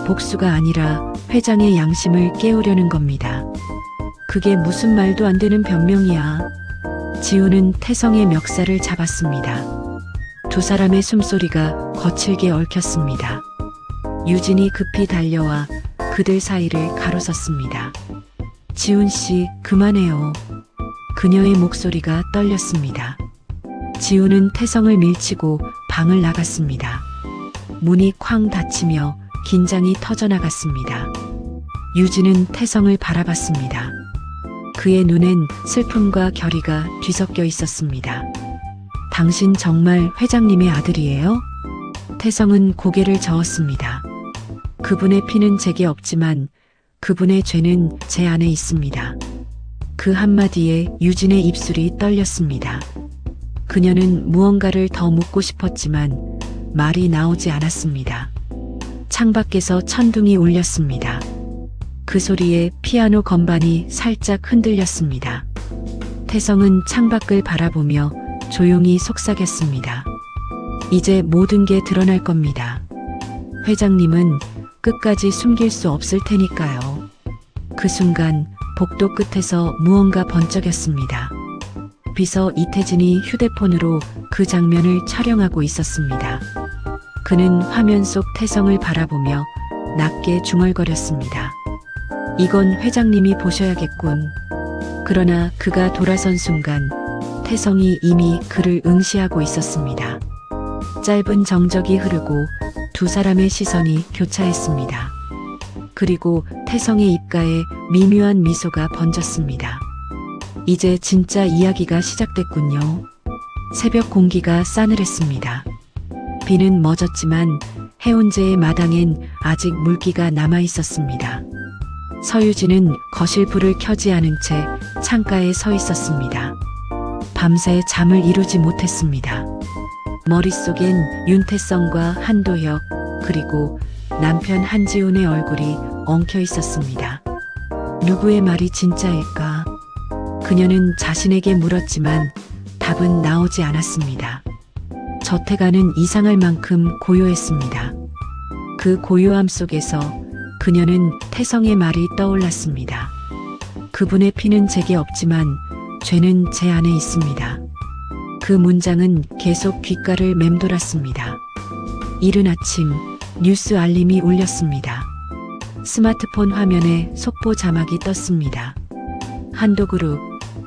복수가 아니라 회장의 양심을 깨우려는 겁니다. 그게 무슨 말도 안 되는 변명이야. 지우는 태성의 멱살을 잡았습니다. 두 사람의 숨소리가 거칠게 얽혔습니다. 유진이 급히 달려와 그들 사이를 가로섰습니다. 지훈 씨, 그만해요. 그녀의 목소리가 떨렸습니다. 지훈은 태성을 밀치고 방을 나갔습니다. 문이 쾅 닫히며 긴장이 터져나갔습니다. 유진은 태성을 바라봤습니다. 그의 눈엔 슬픔과 결의가 뒤섞여 있었습니다. 당신 정말 회장님의 아들이에요? 태성은 고개를 저었습니다. 그분의 피는 제게 없지만 그분의 죄는 제 안에 있습니다. 그 한마디에 유진의 입술이 떨렸습니다. 그녀는 무언가를 더 묻고 싶었지만 말이 나오지 않았습니다. 창밖에서 천둥이 울렸습니다. 그 소리에 피아노 건반이 살짝 흔들렸습니다. 태성은 창밖을 바라보며 조용히 속삭였습니다. 이제 모든 게 드러날 겁니다. 회장님은 끝까지 숨길 수 없을 테니까요. 그 순간 복도 끝에서 무언가 번쩍였습니다. 비서 이태진이 휴대폰으로 그 장면을 촬영하고 있었습니다. 그는 화면 속 태성을 바라보며 낮게 중얼거렸습니다. 이건 회장님이 보셔야겠군. 그러나 그가 돌아선 순간 태성이 이미 그를 응시하고 있었습니다. 짧은 정적이 흐르고 두 사람의 시선이 교차했습니다. 그리고 태성의 입가에 미묘한 미소가 번졌습니다. 이제 진짜 이야기가 시작됐군요. 새벽 공기가 싸늘했습니다. 비는 멎었지만 해운제의 마당엔 아직 물기가 남아 있었습니다. 서유진은 거실 불을 켜지 않은 채 창가에 서 있었습니다. 밤새 잠을 이루지 못했습니다. 머릿속엔 윤태성과 한도혁 그리고 남편 한지훈의 얼굴이 엉켜 있었습니다. 누구의 말이 진짜일까? 그녀는 자신에게 물었지만 답은 나오지 않았습니다. 저태가는 이상할 만큼 고요했습니다. 그 고요함 속에서 그녀는 태성의 말이 떠올랐습니다. 그분의 피는 제게 없지만 죄는 제 안에 있습니다. 그 문장은 계속 귓가를 맴돌았습니다. 이른 아침 뉴스 알림이 울렸습니다. 스마트폰 화면에 속보 자막이 떴습니다. 한도그룹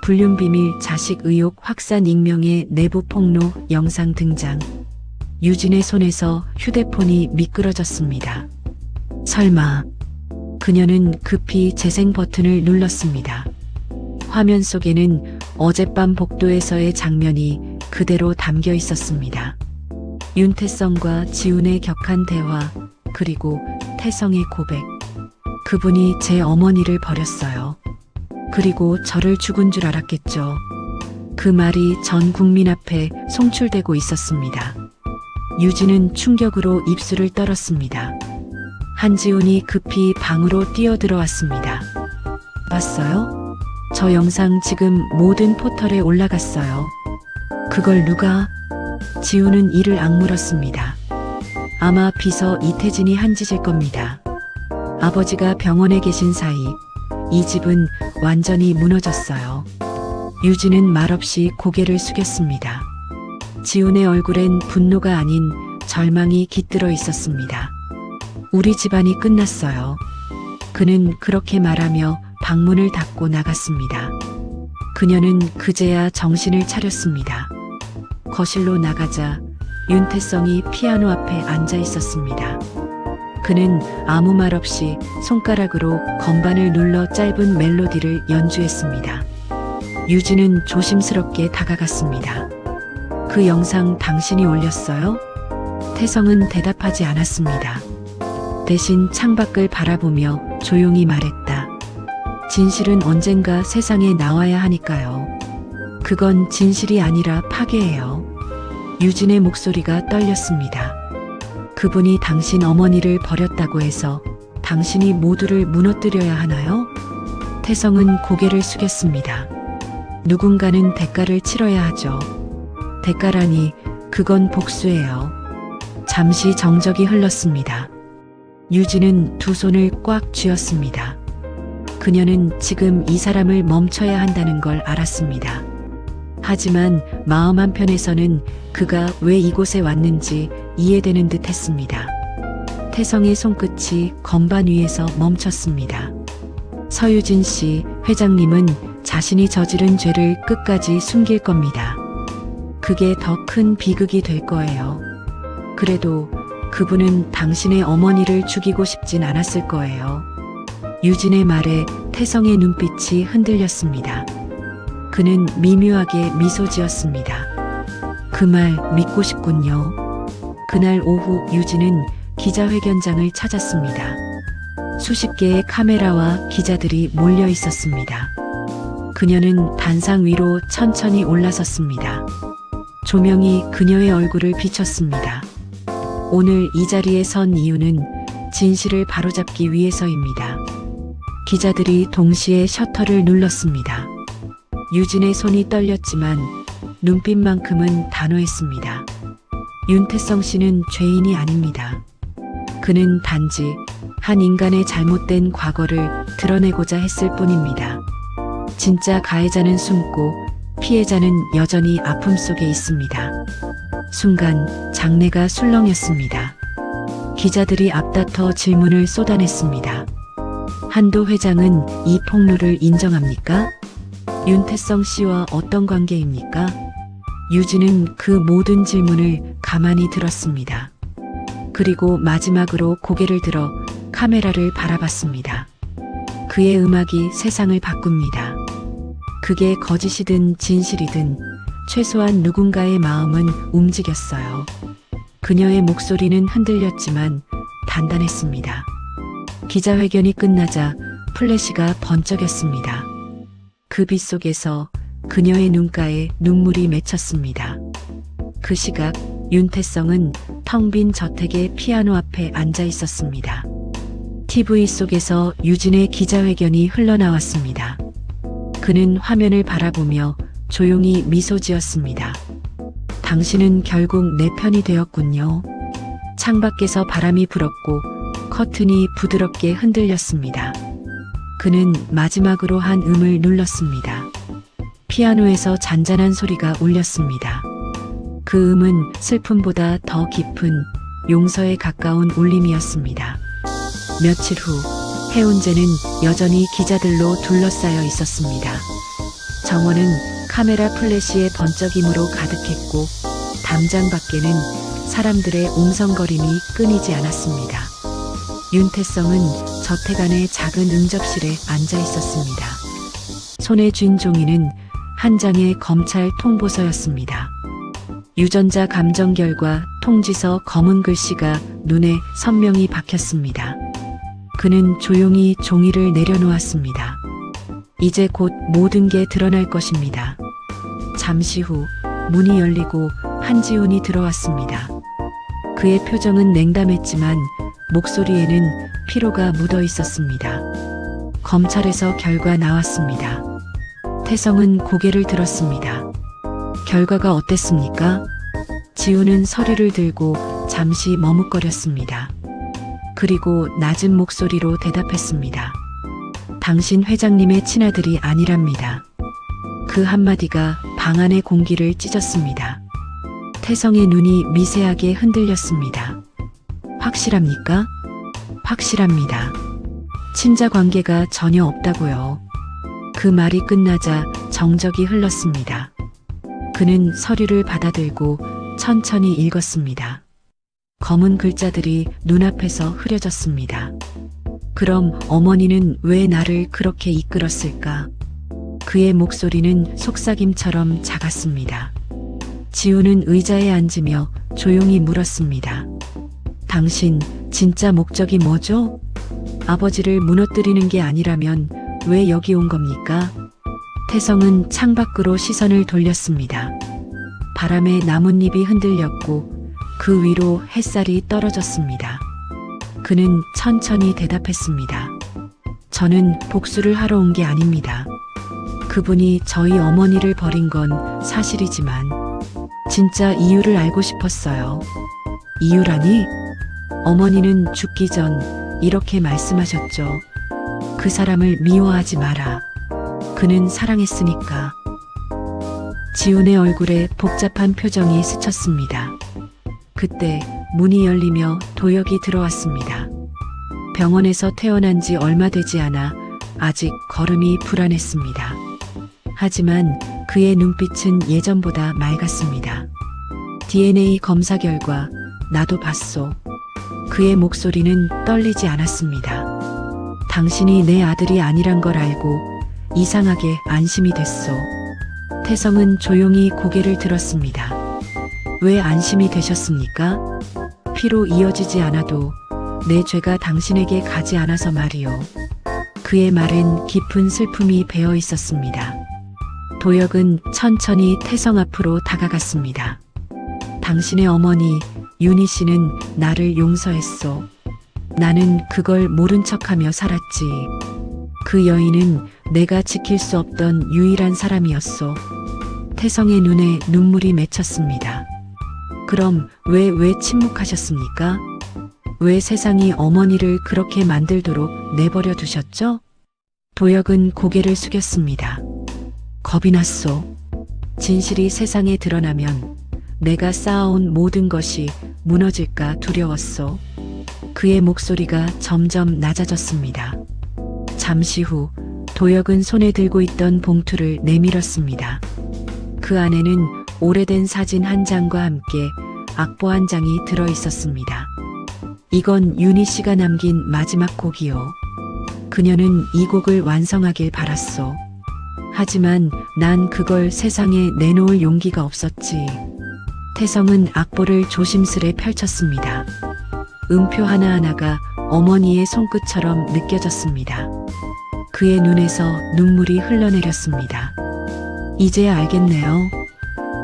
불륜비밀 자식 의혹 확산 익명의 내부 폭로 영상 등장. 유진의 손에서 휴대폰이 미끄러졌습니다. 설마 그녀는 급히 재생 버튼을 눌렀습니다. 화면 속에는 어젯밤 복도에서의 장면이 그대로 담겨 있었습니다. 윤태성과 지훈의 격한 대화, 그리고 태성의 고백. 그분이 제 어머니를 버렸어요. 그리고 저를 죽은 줄 알았겠죠. 그 말이 전 국민 앞에 송출되고 있었습니다. 유진은 충격으로 입술을 떨었습니다. 한지훈이 급히 방으로 뛰어들어왔습니다. 봤어요? 저 영상 지금 모든 포털에 올라갔어요. 그걸 누가? 지훈은 이를 악물었습니다. 아마 비서 이태진이 한 짓일 겁니다. 아버지가 병원에 계신 사이 이 집은 완전히 무너졌어요. 유진은 말없이 고개를 숙였습니다. 지훈의 얼굴엔 분노가 아닌 절망이 깃들어 있었습니다. 우리 집안이 끝났어요. 그는 그렇게 말하며 방문을 닫고 나갔습니다. 그녀는 그제야 정신을 차렸습니다. 거실로 나가자 윤태성이 피아노 앞에 앉아 있었습니다. 그는 아무 말 없이 손가락으로 건반을 눌러 짧은 멜로디를 연주했습니다. 유진은 조심스럽게 다가갔습니다. 그 영상 당신이 올렸어요? 태성은 대답하지 않았습니다. 대신 창밖을 바라보며 조용히 말했다. 진실은 언젠가 세상에 나와야 하니까요. 그건 진실이 아니라 파괴예요. 유진의 목소리가 떨렸습니다. 그분이 당신 어머니를 버렸다고 해서 당신이 모두를 무너뜨려야 하나요? 태성은 고개를 숙였습니다. 누군가는 대가를 치러야 하죠. 대가라니 그건 복수예요. 잠시 정적이 흘렀습니다. 유진은 두 손을 꽉 쥐었습니다. 그녀는 지금 이 사람을 멈춰야 한다는 걸 알았습니다. 하지만 마음 한편에서는 그가 왜 이곳에 왔는지 이해되는 듯 했습니다. 태성의 손끝이 건반 위에서 멈췄습니다. 서유진 씨, 회장님은 자신이 저지른 죄를 끝까지 숨길 겁니다. 그게 더 큰 비극이 될 거예요. 그래도 그분은 당신의 어머니를 죽이고 싶진 않았을 거예요. 유진의 말에 태성의 눈빛이 흔들렸습니다. 그는 미묘하게 미소 지었습니다. 그 말 믿고 싶군요. 그날 오후 유진은 기자회견장을 찾았습니다. 수십 개의 카메라와 기자들이 몰려 있었습니다. 그녀는 단상 위로 천천히 올라섰습니다. 조명이 그녀의 얼굴을 비췄습니다. 오늘 이 자리에 선 이유는 진실을 바로잡기 위해서입니다. 기자들이 동시에 셔터를 눌렀습니다. 유진의 손이 떨렸지만 눈빛만큼은 단호했습니다. 윤태성 씨는 죄인이 아닙니다. 그는 단지 한 인간의 잘못된 과거를 드러내고자 했을 뿐입니다. 진짜 가해자는 숨고 피해자는 여전히 아픔 속에 있습니다. 순간 장내가 술렁였습니다. 기자들이 앞다퉈 질문을 쏟아냈습니다. 한도 회장은 이 폭로를 인정합니까? 윤태성 씨와 어떤 관계입니까? 유진은 그 모든 질문을 가만히 들었습니다. 그리고 마지막으로 고개를 들어 카메라를 바라봤습니다. 그의 음악이 세상을 바꿉니다. 그게 거짓이든 진실이든 최소한 누군가의 마음은 움직였어요. 그녀의 목소리는 흔들렸지만 단단했습니다. 기자회견이 끝나자 플래시가 번쩍였습니다. 그 빛 속에서 그녀의 눈가에 눈물이 맺혔습니다. 그 시각 윤태성은 텅 빈 저택의 피아노 앞에 앉아 있었습니다. TV 속에서 유진의 기자회견이 흘러나왔습니다. 그는 화면을 바라보며 조용히 미소 지었습니다. 당신은 결국 내 편이 되었군요. 창밖에서 바람이 불었고 커튼이 부드럽게 흔들렸습니다. 그는 마지막으로 한 음을 눌렀습니다. 피아노에서 잔잔한 소리가 울렸습니다. 그 음은 슬픔보다 더 깊은 용서에 가까운 울림이었습니다. 며칠 후 해운제는 여전히 기자들로 둘러싸여 있었습니다. 정원은 카메라 플래시의 번쩍임으로 가득했고 담장 밖에는 사람들의 웅성거림이 끊이지 않았습니다. 윤태성은 저택 안의 작은 응접실에 앉아 있었습니다. 손에 쥔 종이는 한 장의 검찰 통보서였습니다. 유전자 감정 결과 통지서 검은 글씨가 눈에 선명히 박혔습니다. 그는 조용히 종이를 내려놓았습니다. 이제 곧 모든 게 드러날 것입니다. 잠시 후 문이 열리고 한지훈이 들어왔습니다. 그의 표정은 냉담했지만 목소리에는 피로가 묻어 있었습니다. 검찰에서 결과 나왔습니다. 태성은 고개를 들었습니다. 결과가 어땠습니까? 지훈은 서류를 들고 잠시 머뭇거렸습니다. 그리고 낮은 목소리로 대답했습니다. 당신 회장님의 친아들이 아니랍니다. 그 한마디가 방 안의 공기를 찢었습니다. 태성의 눈이 미세하게 흔들렸습니다. 확실합니까? 확실합니다. 친자 관계가 전혀 없다고요. 그 말이 끝나자 정적이 흘렀습니다. 그는 서류를 받아들고 천천히 읽었습니다. 검은 글자들이 눈앞에서 흐려졌습니다. 그럼 어머니는 왜 나를 그렇게 이끌었을까? 그의 목소리는 속삭임처럼 작았습니다. 지우는 의자에 앉으며 조용히 물었습니다. 당신 진짜 목적이 뭐죠? 아버지를 무너뜨리는 게 아니라면 왜 여기 온 겁니까? 태성은 창밖으로 시선을 돌렸습니다. 바람에 나뭇잎이 흔들렸고 그 위로 햇살이 떨어졌습니다. 그는 천천히 대답했습니다. 저는 복수를 하러 온 게 아닙니다. 그분이 저희 어머니를 버린 건 사실이지만 진짜 이유를 알고 싶었어요. 이유라니? 어머니는 죽기 전 이렇게 말씀하셨죠. 그 사람을 미워하지 마라. 그는 사랑했으니까. 지훈의 얼굴에 복잡한 표정이 스쳤습니다. 그때 문이 열리며 도혁이 들어왔습니다. 병원에서 퇴원한 지 얼마 되지 않아 아직 걸음이 불안했습니다. 하지만 그의 눈빛은 예전보다 맑았습니다. DNA 검사 결과 나도 봤소. 그의 목소리는 떨리지 않았습니다. 당신이 내 아들이 아니란 걸 알고 이상하게 안심이 됐소. 태성은 조용히 고개를 들었습니다. 왜 안심이 되셨습니까? 피로 이어지지 않아도 내 죄가 당신에게 가지 않아서 말이요. 그의 말엔 깊은 슬픔이 배어 있었습니다. 도혁은 천천히 태성 앞으로 다가갔습니다. 당신의 어머니 윤희 씨는 나를 용서했소. 나는 그걸 모른 척하며 살았지. 그 여인은 내가 지킬 수 없던 유일한 사람이었소. 태성의 눈에 눈물이 맺혔습니다. 그럼 왜 침묵하셨습니까? 왜 세상이 어머니를 그렇게 만들도록 내버려 두셨죠? 도혁은 고개를 숙였습니다. 겁이 났소. 진실이 세상에 드러나면 내가 쌓아온 모든 것이 무너질까 두려웠소. 그의 목소리가 점점 낮아졌습니다. 잠시 후 도혁은 손에 들고 있던 봉투를 내밀었습니다. 그 안에는 오래된 사진 한 장과 함께 악보 한 장이 들어 있었습니다. 이건 윤희 씨가 남긴 마지막 곡이요. 그녀는 이 곡을 완성하길 바랐소. 하지만 난 그걸 세상에 내놓을 용기가 없었지. 태성은 악보를 조심스레 펼쳤습니다. 음표 하나하나가 어머니의 손끝처럼 느껴졌습니다. 그의 눈에서 눈물이 흘러내렸습니다. 이제야 알겠네요.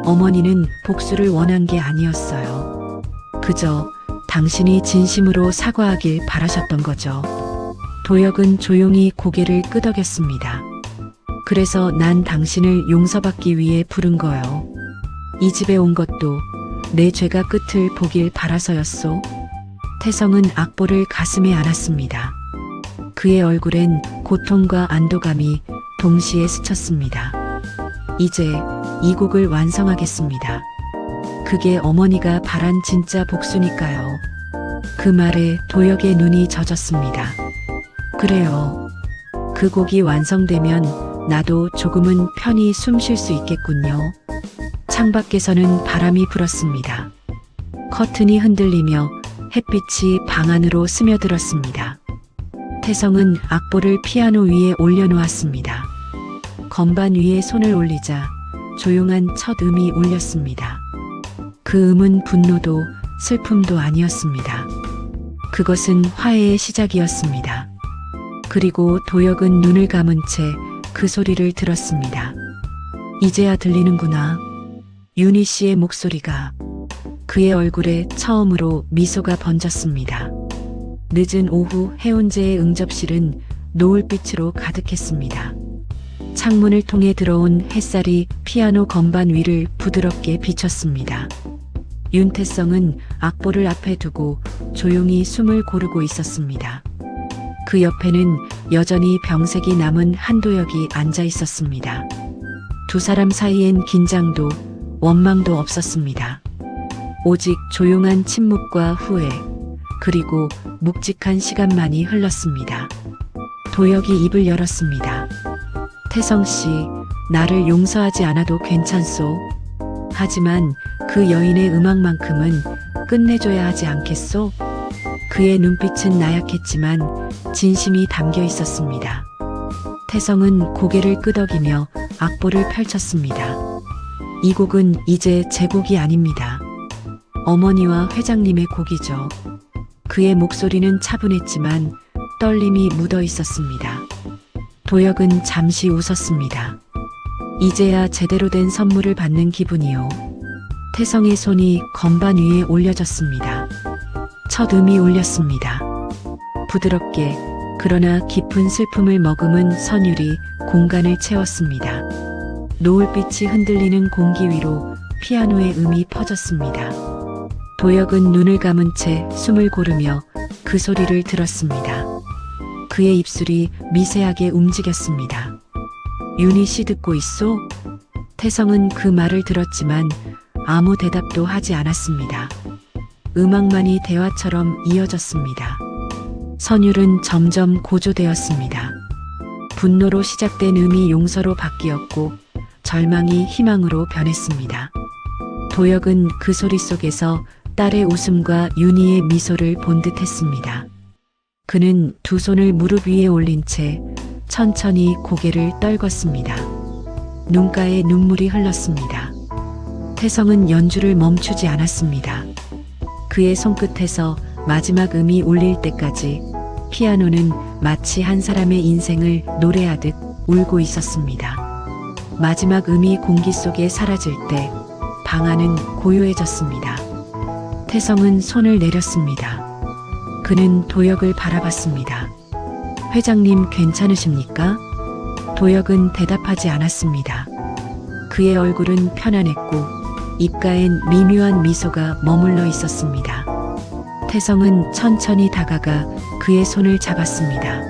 어머니는 복수를 원한 게 아니었어요. 그저 당신이 진심으로 사과하길 바라셨던 거죠. 도혁은 조용히 고개를 끄덕였습니다. 그래서 난 당신을 용서받기 위해 부른 거요. 이 집에 온 것도 내 죄가 끝을 보길 바라서였소. 태성은 악보를 가슴에 안았습니다. 그의 얼굴엔 고통과 안도감이 동시에 스쳤습니다. 이제 이 곡을 완성하겠습니다. 그게 어머니가 바란 진짜 복수니까요. 그 말에 도혁의 눈이 젖었습니다. 그래요. 그 곡이 완성되면 나도 조금은 편히 숨 쉴 수 있겠군요. 창밖에서는 바람이 불었습니다. 커튼이 흔들리며 햇빛이 방 안으로 스며들었습니다. 태성은 악보를 피아노 위에 올려놓았습니다. 건반 위에 손을 올리자 조용한 첫 음이 울렸습니다. 그 음은 분노도 슬픔도 아니었습니다. 그것은 화해의 시작이었습니다. 그리고 도혁은 눈을 감은 채 그 소리를 들었습니다. 이제야 들리는구나. 윤희 씨의 목소리가. 그의 얼굴에 처음으로 미소가 번졌습니다. 늦은 오후 해운제의 응접실은 노을빛으로 가득했습니다. 창문을 통해 들어온 햇살이 피아노 건반 위를 부드럽게 비쳤습니다. 윤태성은 악보를 앞에 두고 조용히 숨을 고르고 있었습니다. 그 옆에는 여전히 병색이 남은 한도혁이 앉아 있었습니다. 두 사람 사이엔 긴장도 원망도 없었습니다. 오직 조용한 침묵과 후회, 그리고 묵직한 시간만이 흘렀습니다. 도혁이 입을 열었습니다. 태성 씨, 나를 용서하지 않아도 괜찮소. 하지만 그 여인의 음악만큼은 끝내줘야 하지 않겠소? 그의 눈빛은 나약했지만 진심이 담겨 있었습니다. 태성은 고개를 끄덕이며 악보를 펼쳤습니다. 이 곡은 이제 제 곡이 아닙니다. 어머니와 회장님의 곡이죠. 그의 목소리는 차분했지만 떨림이 묻어 있었습니다. 도혁은 잠시 웃었습니다. 이제야 제대로 된 선물을 받는 기분이요. 태성의 손이 건반 위에 올려졌습니다. 첫 음이 울렸습니다. 부드럽게, 그러나 깊은 슬픔을 머금은 선율이 공간을 채웠습니다. 노을빛이 흔들리는 공기 위로 피아노의 음이 퍼졌습니다. 도혁은 눈을 감은 채 숨을 고르며 그 소리를 들었습니다. 그의 입술이 미세하게 움직였습니다. 윤희 씨 듣고 있소? 태성은 그 말을 들었지만 아무 대답도 하지 않았습니다. 음악만이 대화처럼 이어졌습니다. 선율은 점점 고조되었습니다. 분노로 시작된 음이 용서로 바뀌었고 절망이 희망으로 변했습니다. 도혁은 그 소리 속에서 딸의 웃음과 윤희의 미소를 본 듯했습니다. 그는 두 손을 무릎 위에 올린 채 천천히 고개를 떨궜습니다. 눈가에 눈물이 흘렀습니다. 태성은 연주를 멈추지 않았습니다. 그의 손끝에서 마지막 음이 울릴 때까지 피아노는 마치 한 사람의 인생을 노래하듯 울고 있었습니다. 마지막 음이 공기 속에 사라질 때 방 안은 고요해졌습니다. 태성은 손을 내렸습니다. 그는 도혁을 바라봤습니다. 회장님 괜찮으십니까? 도혁은 대답하지 않았습니다. 그의 얼굴은 편안했고 입가엔 미묘한 미소가 머물러 있었습니다. 태성은 천천히 다가가 그의 손을 잡았습니다.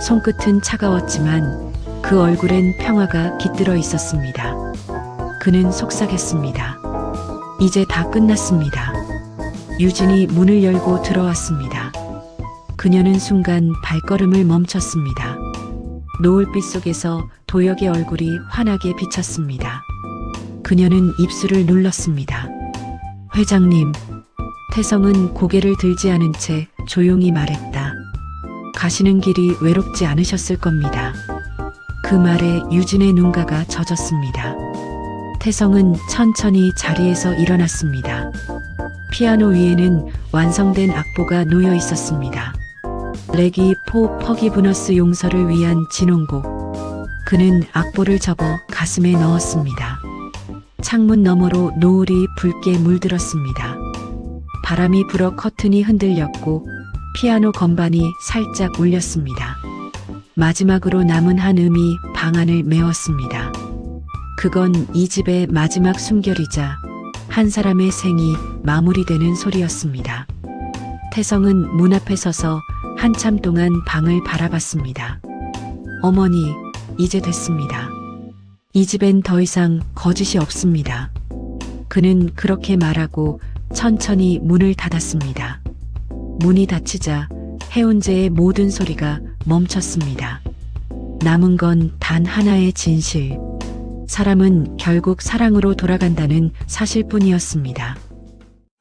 손끝은 차가웠지만 그 얼굴엔 평화가 깃들어 있었습니다. 그는 속삭였습니다. 이제 다 끝났습니다. 유진이 문을 열고 들어왔습니다. 그녀는 순간 발걸음을 멈췄습니다. 노을빛 속에서 도혁의 얼굴이 환하게 비쳤습니다. 그녀는 입술을 눌렀습니다. 회장님. 태성은 고개를 들지 않은 채 조용히 말했다. 가시는 길이 외롭지 않으셨을 겁니다. 그 말에 유진의 눈가가 젖었습니다. 태성은 천천히 자리에서 일어났습니다. 피아노 위에는 완성된 악보가 놓여 있었습니다. 레기 포 퍼기브너스 용서를 위한 진홍곡. 그는 악보를 접어 가슴에 넣었습니다. 창문 너머로 노을이 붉게 물들었습니다. 바람이 불어 커튼이 흔들렸고 피아노 건반이 살짝 울렸습니다. 마지막으로 남은 한 음이 방 안을 메웠습니다. 그건 이 집의 마지막 숨결이자 한 사람의 생이 마무리되는 소리였습니다. 태성은 문 앞에 서서 한참 동안 방을 바라봤습니다. 어머니, 이제 됐습니다. 이 집엔 더 이상 거짓이 없습니다. 그는 그렇게 말하고 천천히 문을 닫았습니다. 문이 닫히자 해운제의 모든 소리가 멈췄습니다. 남은 건 단 하나의 진실. 사람은 결국 사랑으로 돌아간다는 사실뿐이었습니다.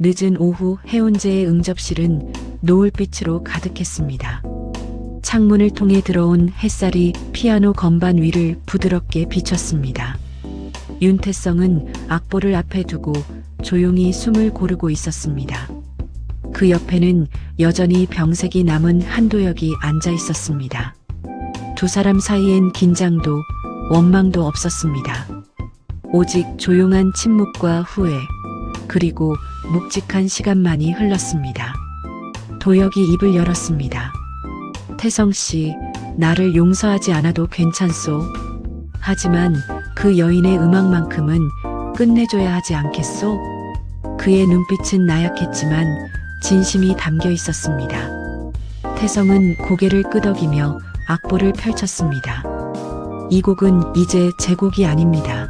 늦은 오후 해운제의 응접실은 노을빛으로 가득했습니다. 창문을 통해 들어온 햇살이 피아노 건반 위를 부드럽게 비췄습니다. 윤태성은 악보를 앞에 두고 조용히 숨을 고르고 있었습니다. 그 옆에는 여전히 병색이 남은 한도혁이 앉아 있었습니다. 두 사람 사이엔 긴장도 원망도 없었습니다. 오직 조용한 침묵과 후회, 그리고 묵직한 시간만이 흘렀습니다. 도혁이 입을 열었습니다. 태성 씨, 나를 용서하지 않아도 괜찮소. 하지만 그 여인의 음악만큼은 끝내줘야 하지 않겠소? 그의 눈빛은 나약했지만 진심이 담겨 있었습니다. 태성은 고개를 끄덕이며 악보를 펼쳤습니다. 이 곡은 이제 제 곡이 아닙니다.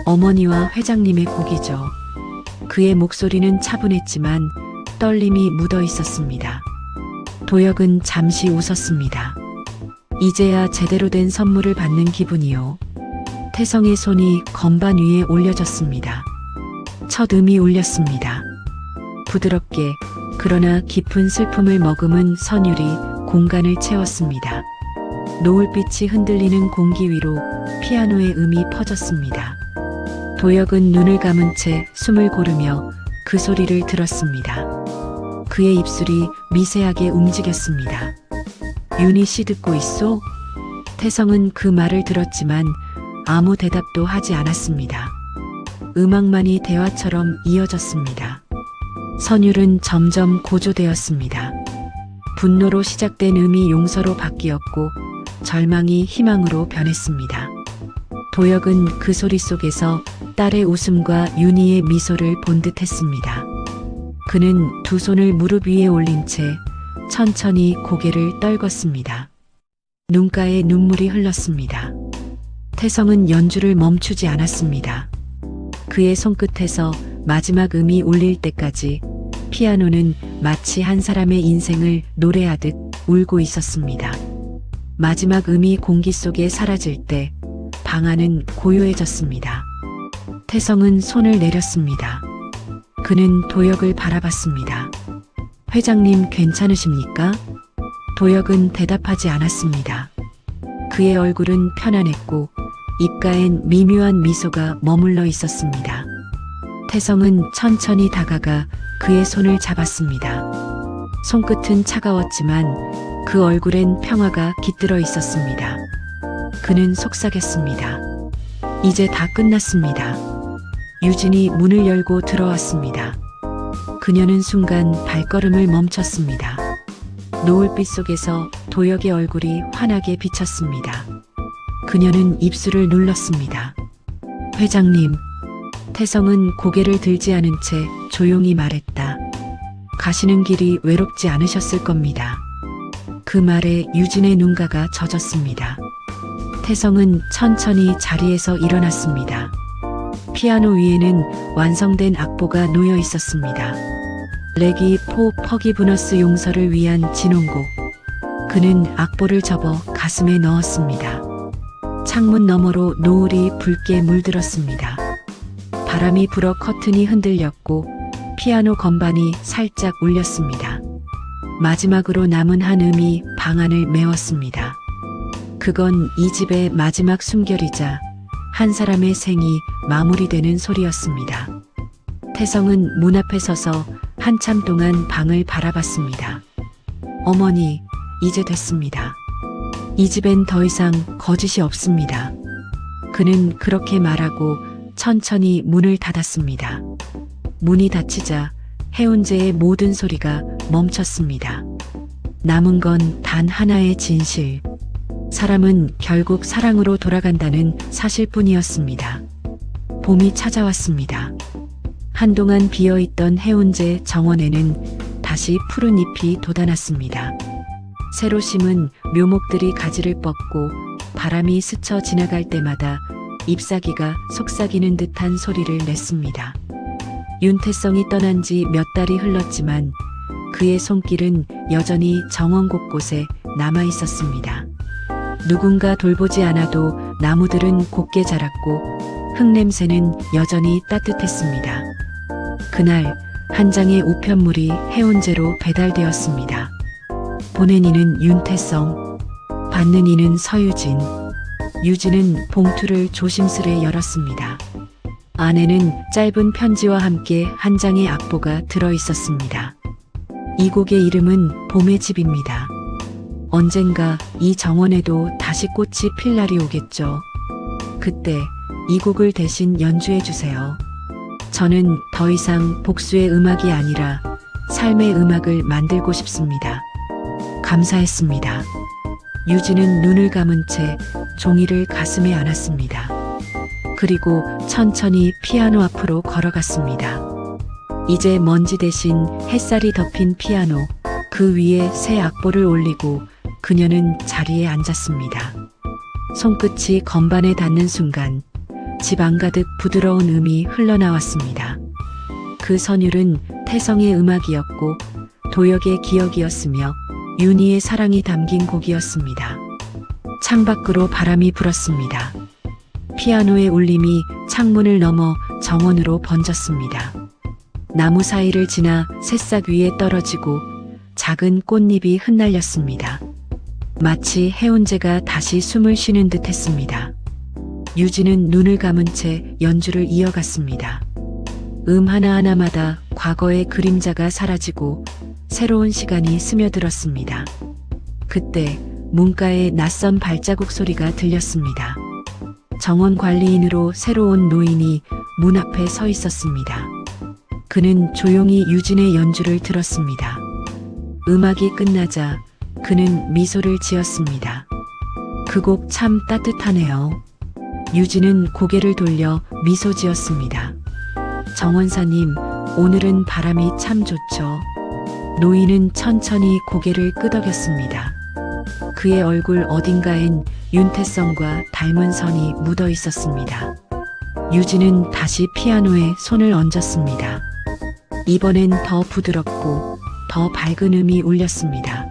어머니와 회장님의 곡이죠. 그의 목소리는 차분했지만 떨림이 묻어 있었습니다. 도혁은 잠시 웃었습니다. 이제야 제대로 된 선물을 받는 기분이요. 태성의 손이 건반 위에 올려졌습니다. 첫 음이 울렸습니다. 부드럽게, 그러나 깊은 슬픔을 머금은 선율이 공간을 채웠습니다. 노을빛이 흔들리는 공기 위로 피아노의 음이 퍼졌습니다. 도혁은 눈을 감은 채 숨을 고르며 그 소리를 들었습니다. 그의 입술이 미세하게 움직였습니다. 윤희 씨 듣고 있소? 태성은 그 말을 들었지만 아무 대답도 하지 않았습니다. 음악만이 대화처럼 이어졌습니다. 선율은 점점 고조되었습니다. 분노로 시작된 음이 용서로 바뀌었고 절망이 희망으로 변했습니다. 도혁은 그 소리 속에서 딸의 웃음과 윤희의 미소를 본 듯했습니다. 그는 두 손을 무릎 위에 올린 채 천천히 고개를 떨궜습니다. 눈가에 눈물이 흘렀습니다. 태성은 연주를 멈추지 않았습니다. 그의 손끝에서 마지막 음이 울릴 때까지 피아노는 마치 한 사람의 인생을 노래하듯 울고 있었습니다. 마지막 음이 공기 속에 사라질 때 방 안은 고요해졌습니다. 태성은 손을 내렸습니다. 그는 도혁을 바라봤습니다. 회장님 괜찮으십니까? 도혁은 대답하지 않았습니다. 그의 얼굴은 편안했고 입가엔 미묘한 미소가 머물러 있었습니다. 태성은 천천히 다가가 그의 손을 잡았습니다. 손끝은 차가웠지만 그 얼굴엔 평화가 깃들어 있었습니다. 그는 속삭였습니다. 이제 다 끝났습니다. 유진이 문을 열고 들어왔습니다. 그녀는 순간 발걸음을 멈췄습니다. 노을빛 속에서 도혁의 얼굴이 환하게 비쳤습니다. 그녀는 입술을 눌렀습니다. 회장님. 태성은 고개를 들지 않은 채 조용히 말했다. 가시는 길이 외롭지 않으셨을 겁니다. 그 말에 유진의 눈가가 젖었습니다. 태성은 천천히 자리에서 일어났습니다. 피아노 위에는 완성된 악보가 놓여 있었습니다. 레기 포 퍼기브너스 용서를 위한 진홍곡. 그는 악보를 접어 가슴에 넣었습니다. 창문 너머로 노을이 붉게 물들었습니다. 바람이 불어 커튼이 흔들렸고 피아노 건반이 살짝 울렸습니다. 마지막으로 남은 한 음이 방 안을 메웠습니다. 그건 이 집의 마지막 숨결이자 한 사람의 생이 마무리되는 소리였습니다. 태성은 문 앞에 서서 한참 동안 방을 바라봤습니다. 어머니, 이제 됐습니다. 이 집엔 더 이상 거짓이 없습니다. 그는 그렇게 말하고 천천히 문을 닫았습니다. 문이 닫히자 해운제의 모든 소리가 멈췄습니다. 남은 건 단 하나의 진실. 사람은 결국 사랑으로 돌아간다는 사실뿐이었습니다. 봄이 찾아왔습니다. 한동안 비어있던 해운제 정원에는 다시 푸른 잎이 돋아났습니다. 새로 심은 묘목들이 가지를 뻗고 바람이 스쳐 지나갈 때마다 잎사귀가 속삭이는 듯한 소리를 냈습니다. 윤태성이 떠난 지 몇 달이 흘렀지만 그의 손길은 여전히 정원 곳곳에 남아 있었습니다. 누군가 돌보지 않아도 나무들은 곱게 자랐고 흙냄새는 여전히 따뜻했습니다. 그날 한 장의 우편물이 해운제로 배달되었습니다. 보낸 이는 윤태성, 받는 이는 서유진. 유진은 봉투를 조심스레 열었습니다. 안에는 짧은 편지와 함께 한 장의 악보가 들어 있었습니다. 이 곡의 이름은 봄의 집입니다. 언젠가 이 정원에도 다시 꽃이 필 날이 오겠죠. 그때 이 곡을 대신 연주해 주세요. 저는 더 이상 복수의 음악이 아니라 삶의 음악을 만들고 싶습니다. 감사했습니다. 유진은 눈을 감은 채 종이를 가슴에 안았습니다. 그리고 천천히 피아노 앞으로 걸어갔습니다. 이제 먼지 대신 햇살이 덮인 피아노, 그 위에 새 악보를 올리고 그녀는 자리에 앉았습니다. 손끝이 건반에 닿는 순간 집 안가득 부드러운 음이 흘러나왔습니다. 그 선율은 태성의 음악이었고 도혁의 기억이었으며 윤희의 사랑이 담긴 곡이었습니다. 창밖으로 바람이 불었습니다. 피아노의 울림이 창문을 넘어 정원으로 번졌습니다. 나무 사이를 지나 새싹 위에 떨어지고 작은 꽃잎이 흩날렸습니다. 마치 해운제가 다시 숨을 쉬는 듯 했습니다. 유진은 눈을 감은 채 연주를 이어갔습니다. 하나하나마다 과거의 그림자가 사라지고 새로운 시간이 스며들었습니다. 그때 문가에 낯선 발자국 소리가 들렸습니다. 정원 관리인으로 새로운 노인이 문 앞에 서 있었습니다. 그는 조용히 유진의 연주를 들었습니다. 음악이 끝나자 그는 미소를 지었습니다. 그 곡 참 따뜻하네요. 유진은 고개를 돌려 미소 지었습니다. 정원사님, 오늘은 바람이 참 좋죠. 노인은 천천히 고개를 끄덕였습니다. 그의 얼굴 어딘가엔 윤태성과 닮은 선이 묻어 있었습니다. 유진은 다시 피아노에 손을 얹었습니다. 이번엔 더 부드럽고 더 밝은 음이 울렸습니다.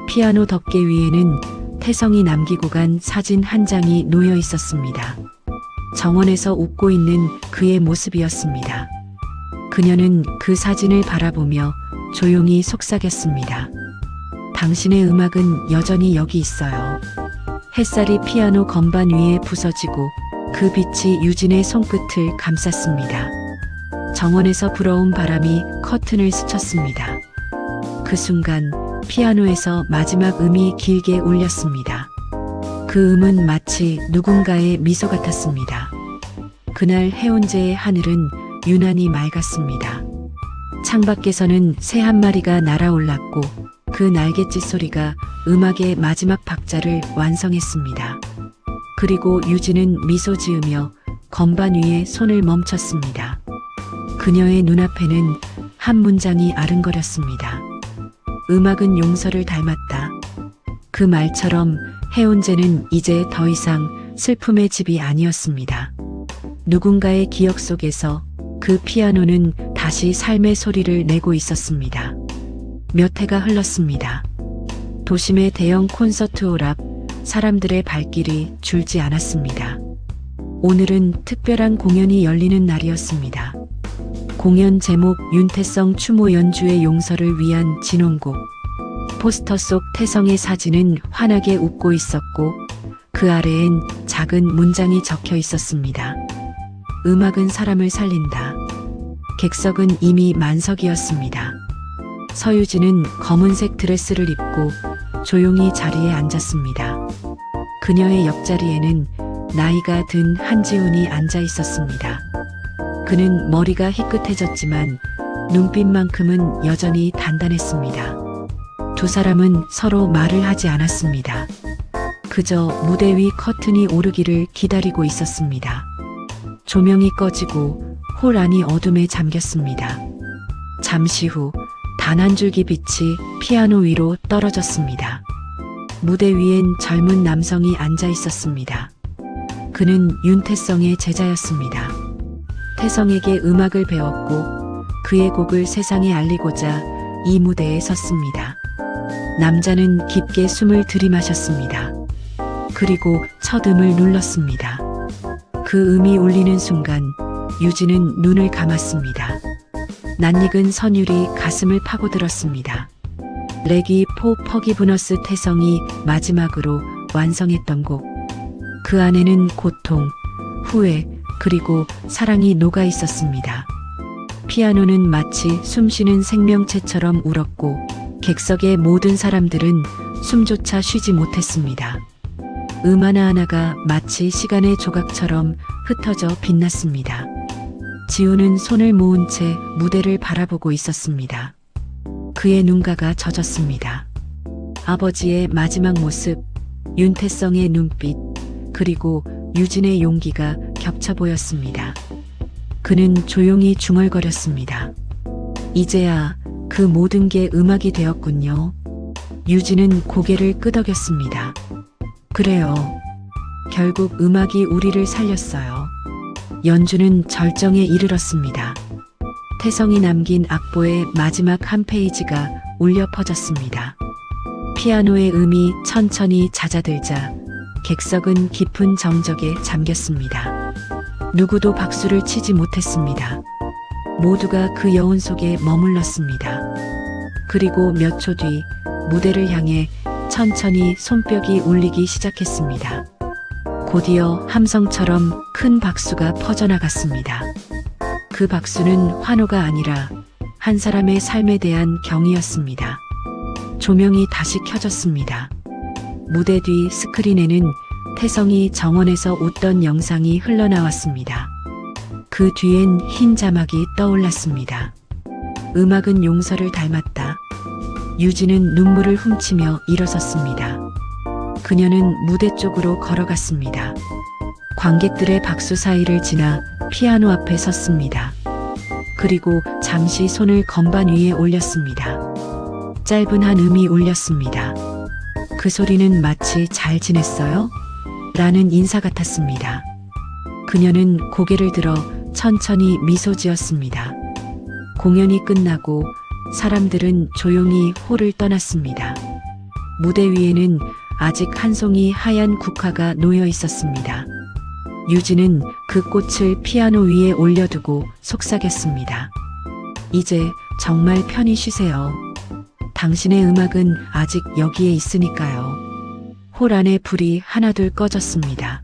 피아노 덮개 위에는 태성이 남기고 간 사진 한 장이 놓여 있었습니다. 정원에서 웃고 있는 그의 모습이었습니다. 그녀는 그 사진을 바라보며 조용히 속삭였습니다. 당신의 음악은 여전히 여기 있어요. 햇살이 피아노 건반 위에 부서지고 그 빛이 유진의 손끝을 감쌌습니다. 정원에서 불어온 바람이 커튼을 스쳤습니다. 그 순간 피아노에서 마지막 음이 길게 울렸습니다. 그 음은 마치 누군가의 미소 같았습니다. 그날 해운제의 하늘은 유난히 맑았습니다. 창밖에서는 새 한 마리가 날아올랐고 그 날갯짓 소리가 음악의 마지막 박자를 완성했습니다. 그리고 유진은 미소 지으며 건반 위에 손을 멈췄습니다. 그녀의 눈앞에는 한 문장이 아른거렸습니다. 음악은 용서를 닮았다. 그 말처럼 해운제는 이제 더 이상 슬픔의 집이 아니었습니다. 누군가의 기억 속에서 그 피아노는 다시 삶의 소리를 내고 있었습니다. 몇 해가 흘렀습니다. 도심의 대형 콘서트홀 앞 사람들의 발길이 줄지 않았습니다. 오늘은 특별한 공연이 열리는 날이었습니다. 공연 제목 윤태성 추모 연주의 용서를 위한 진홍곡. 포스터 속 태성의 사진은 환하게 웃고 있었고 그 아래엔 작은 문장이 적혀 있었습니다. 음악은 사람을 살린다. 객석은 이미 만석이었습니다. 서유진은 검은색 드레스를 입고 조용히 자리에 앉았습니다. 그녀의 옆자리에는 나이가 든 한지훈이 앉아 있었습니다. 그는 머리가 희끗해졌지만 눈빛만큼은 여전히 단단했습니다. 두 사람은 서로 말을 하지 않았습니다. 그저 무대 위 커튼이 오르기를 기다리고 있었습니다. 조명이 꺼지고 홀 안이 어둠에 잠겼습니다. 잠시 후 단 한 줄기 빛이 피아노 위로 떨어졌습니다. 무대 위엔 젊은 남성이 앉아 있었습니다. 그는 윤태성의 제자였습니다. 태성에게 음악을 배웠고 그의 곡을 세상에 알리고자 이 무대에 섰습니다. 남자는 깊게 숨을 들이마셨습니다. 그리고 첫 음을 눌렀습니다. 그 음이 울리는 순간 유진은 눈을 감았습니다. 낯익은 선율이 가슴을 파고들었습니다. 레기 포 퍼기브너스 태성이 마지막으로 완성했던 곡. 그 안에는 고통, 후회, 그리고 사랑이 녹아 있었습니다. 피아노는 마치 숨쉬는 생명체처럼 울었고 객석의 모든 사람들은 숨조차 쉬지 못했습니다. 하나하나가 마치 시간의 조각처럼 흩어져 빛났습니다. 지우는 손을 모은 채 무대를 바라보고 있었습니다. 그의 눈가가 젖었습니다. 아버지의 마지막 모습, 윤태성의 눈빛, 그리고 유진의 용기가 겹쳐 보였습니다. 그는 조용히 중얼거렸습니다. 이제야 그 모든 게 음악이 되었군요. 유진은 고개를 끄덕였습니다. 그래요. 결국 음악이 우리를 살렸어요. 연주는 절정에 이르렀습니다. 태성이 남긴 악보의 마지막 한 페이지가 울려 퍼졌습니다. 피아노의 음이 천천히 잦아들자 객석은 깊은 정적에 잠겼습니다. 누구도 박수를 치지 못했습니다. 모두가 그 여운 속에 머물렀습니다. 그리고 몇 초 뒤 무대를 향해 천천히 손뼉이 울리기 시작했습니다. 곧이어 함성처럼 큰 박수가 퍼져나갔습니다. 그 박수는 환호가 아니라 한 사람의 삶에 대한 경의였습니다. 조명이 다시 켜졌습니다. 무대 뒤 스크린에는 태성이 정원에서 웃던 영상이 흘러나왔습니다. 그 뒤엔 흰 자막이 떠올랐습니다. 음악은 용서를 닮았다. 유진은 눈물을 훔치며 일어섰습니다. 그녀는 무대 쪽으로 걸어갔습니다. 관객들의 박수 사이를 지나 피아노 앞에 섰습니다. 그리고 잠시 손을 건반 위에 올렸습니다. 짧은 한 음이 울렸습니다. 그 소리는 마치 잘 지냈어요? 라는 인사 같았습니다. 그녀는 고개를 들어 천천히 미소 지었습니다. 공연이 끝나고 사람들은 조용히 홀을 떠났습니다. 무대 위에는 아직 한 송이 하얀 국화가 놓여 있었습니다. 유진은 그 꽃을 피아노 위에 올려두고 속삭였습니다. 이제 정말 편히 쉬세요. 당신의 음악은 아직 여기에 있으니까요. 홀 안에 불이 하나둘 꺼졌습니다.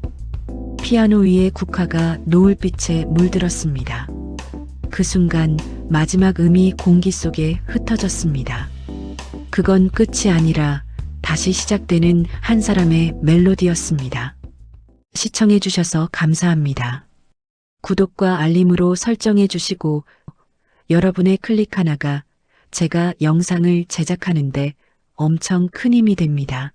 피아노 위에 국화가 노을빛에 물들었습니다. 그 순간 마지막 음이 공기 속에 흩어졌습니다. 그건 끝이 아니라 다시 시작되는 한 사람의 멜로디였습니다. 시청해주셔서 감사합니다. 구독과 알림으로 설정해주시고 여러분의 클릭 하나가 제가 영상을 제작하는데 엄청 큰 힘이 됩니다.